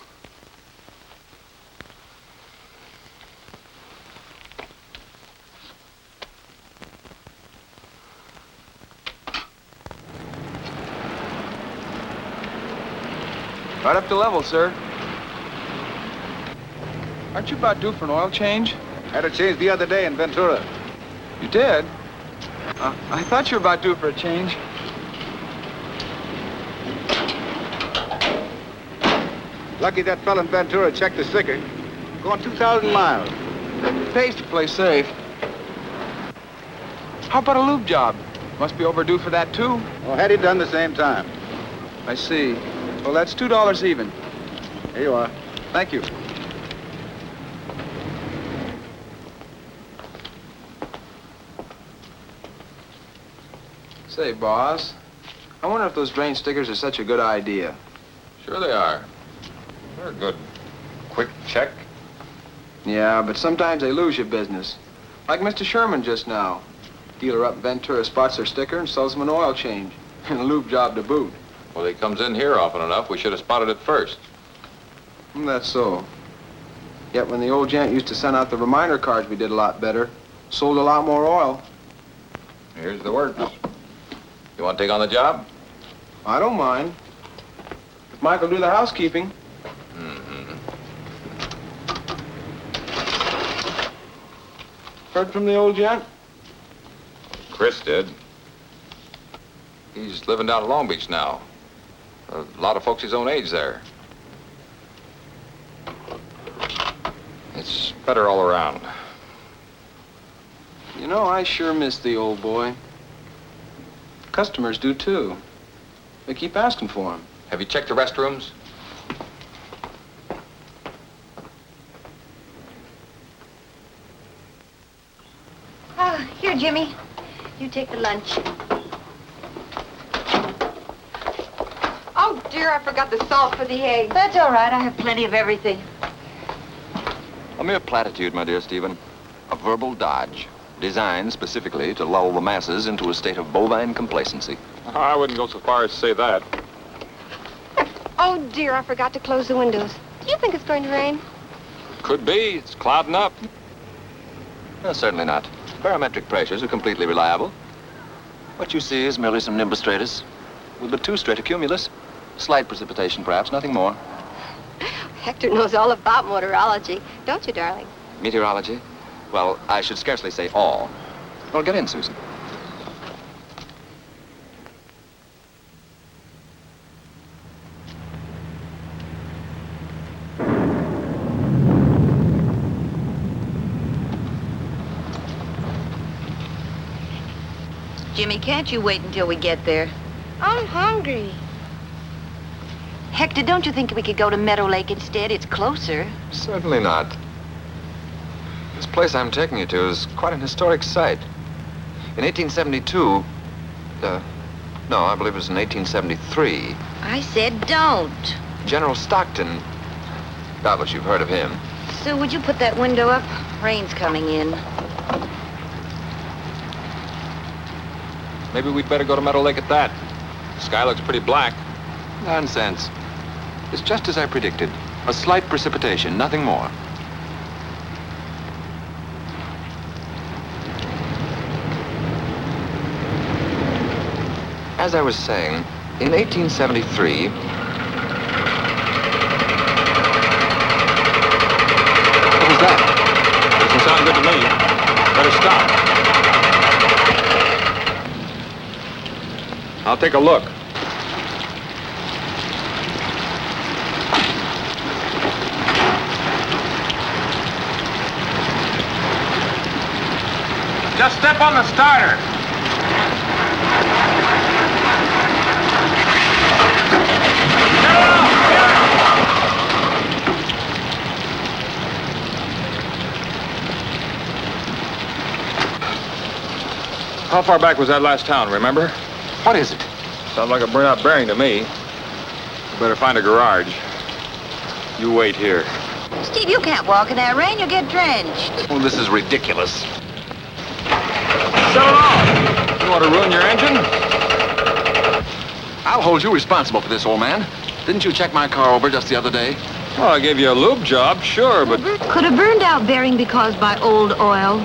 Right up to level, sir. Aren't you about due for an oil change? Had it changed the other day in Ventura. You did? I thought you were about due for a change. Lucky that fella in Ventura checked the sticker. Going 2,000 miles. It pays to play safe. How about a lube job? Must be overdue for that, too. Well, had he done the same time? I see. Well, that's $2 even. Here you are. Thank you. Say, boss, I wonder if those drain stickers are such a good idea. Sure they are. They're a good quick check. Yeah, but sometimes they lose your business. Like Mr. Sherman just now. Dealer up in Ventura spots their sticker and sells them an oil change. And a lube job to boot. Well, he comes in here often enough. We should have spotted it first. That's so. Yet when the old gent used to send out the reminder cards, we did a lot better. Sold a lot more oil. Here's the word. You want to take on the job? I don't mind. If Mike will do the housekeeping. Mm-hmm. Heard from the old gent? Chris did. He's living down at Long Beach now. A lot of folks his own age there. It's better all around. You know, I sure miss the old boy. Customers do, too. They keep asking for him. Have you checked the restrooms? Here, Jimmy. You take the lunch. Oh, dear, I forgot the salt for the eggs. That's all right. I have plenty of everything. A mere platitude, my dear Stephen. A verbal dodge, designed specifically to lull the masses into a state of bovine complacency. I wouldn't go so far as to say that. Oh, dear, I forgot to close the windows. Do you think it's going to rain? Could be. It's clouding up. No, certainly not. Barometric pressures are completely reliable. What you see is merely some nimbus stratus with but two stratocumulus. Slight precipitation, perhaps, nothing more. Hector knows all about meteorology, don't you, darling? Meteorology? Well, I should scarcely say all. Well, get in, Susan. Jimmy, can't you wait until we get there? I'm hungry. Hector, don't you think we could go to Meadow Lake instead? It's closer. Certainly not. This place I'm taking you to is quite an historic site. In 1872, no, I believe it was in 1873. I said don't. General Stockton, doubtless you've heard of him. Sue, would you put that window up? Rain's coming in. Maybe we'd better go to Meadow Lake at that. The sky looks pretty black. Nonsense. It's just as I predicted. A slight precipitation, nothing more. As I was saying, in 1873... What was that? Doesn't sound good to me. Better stop. I'll take a look. Just step on the starter. How far back was that last town, remember? What is it? Sounds like a burnt-out bearing to me. We better find a garage. You wait here. Steve, you can't walk in that rain. You'll get drenched. Oh, this is ridiculous. Shut it off! You want to ruin your engine? I'll hold you responsible for this, old man. Didn't you check my car over just the other day? Well, I gave you a lube job, sure, but... Could a burned-out bearing be caused by old oil?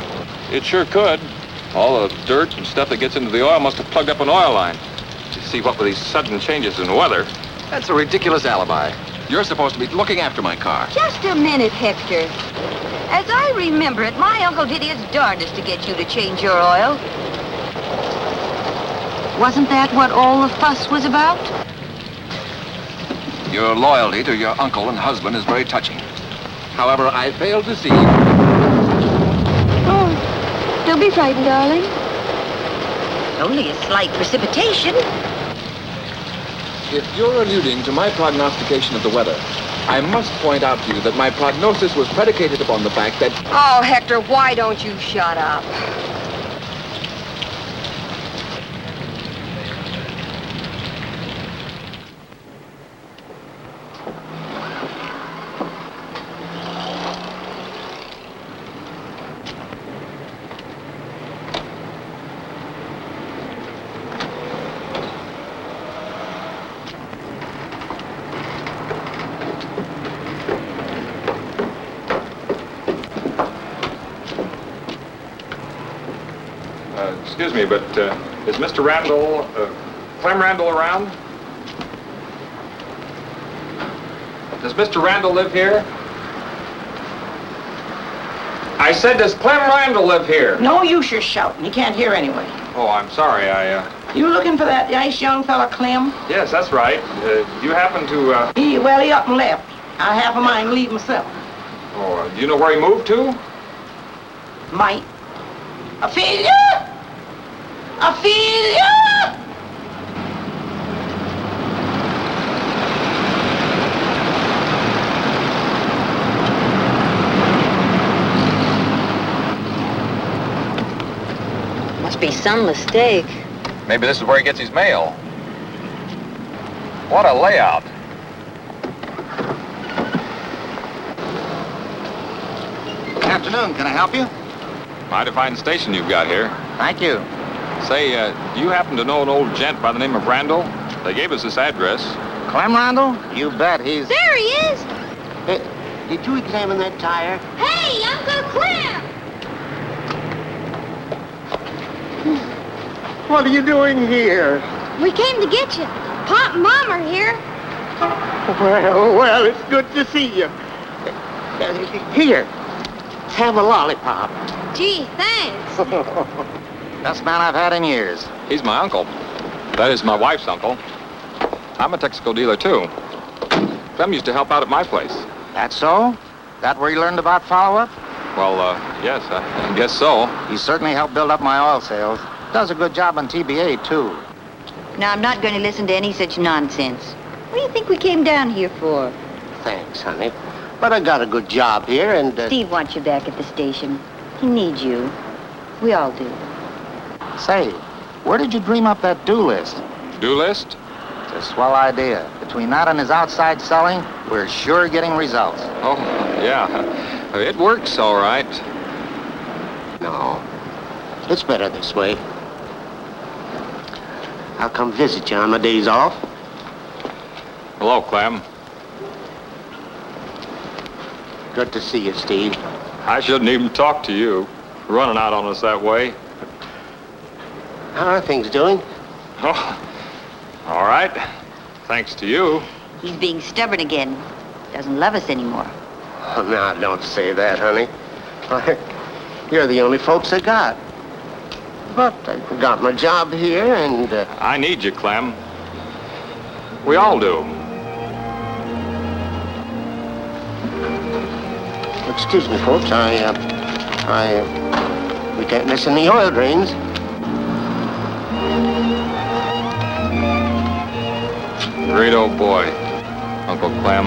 It sure could. All the dirt and stuff that gets into the oil must have plugged up an oil line. You see, what with these sudden changes in weather... That's a ridiculous alibi. You're supposed to be looking after my car. Just a minute, Hector. As I remember it, my uncle did his darndest to get you to change your oil. Wasn't that what all the fuss was about? Your loyalty to your uncle and husband is very touching. However, I fail to see you. Oh, don't be frightened, darling. Only a slight precipitation. If you're alluding to my prognostication of the weather, I must point out to you that my prognosis was predicated upon the fact that... Oh, Hector, why don't you shut up? Excuse me, but is Mr. Randall, Clem Randall around? Does Mr. Randall live here? I said, does Clem Randall live here? No use you're shouting. You can't hear anyway. Oh, I'm sorry, You looking for that nice young fella, Clem? Yes, that's right. You happen to, He up and left. I have a mind to leave myself. Oh, do you know where he moved to? Might. Ophelia! Ophelia! Must be some mistake. Maybe this is where he gets his mail. What a layout. Afternoon, can I help you? Mighty fine station you've got here. Thank you. Say, do you happen to know an old gent by the name of Randall? They gave us this address. Clem Randall? You bet he's... There he is! Did you examine that tire? Hey, Uncle Clem! What are you doing here? We came to get you. Pop and Mom are here. Well, it's good to see you. Here, have a lollipop. Gee, thanks. Best man I've had in years. He's my uncle. That is my wife's uncle. I'm a Texaco dealer, too. Clem used to help out at my place. That's so? That where you learned about follow-up? Well, yes, I guess so. He certainly helped build up my oil sales. Does a good job on TBA, too. Now, I'm not going to listen to any such nonsense. What do you think we came down here for? Thanks, honey. But I got a good job here, and... Steve wants you back at the station. He needs you. We all do. Say, where did you dream up that do list? Do list? It's a swell idea. Between that and his outside selling, we're sure getting results. Oh, yeah. It works all right. No, it's better this way. I'll come visit you on my days off. Hello, Clem. Good to see you, Steve. I shouldn't even talk to you, running out on us that way. How are things doing? Oh, all right. Thanks to you. He's being stubborn again. Doesn't love us anymore. Oh, now, don't say that, honey. Why, you're the only folks I got. But I got my job here, and... I need you, Clem. We all do. Excuse me, folks. We can't miss any oil drains. Great old boy, Uncle Clem.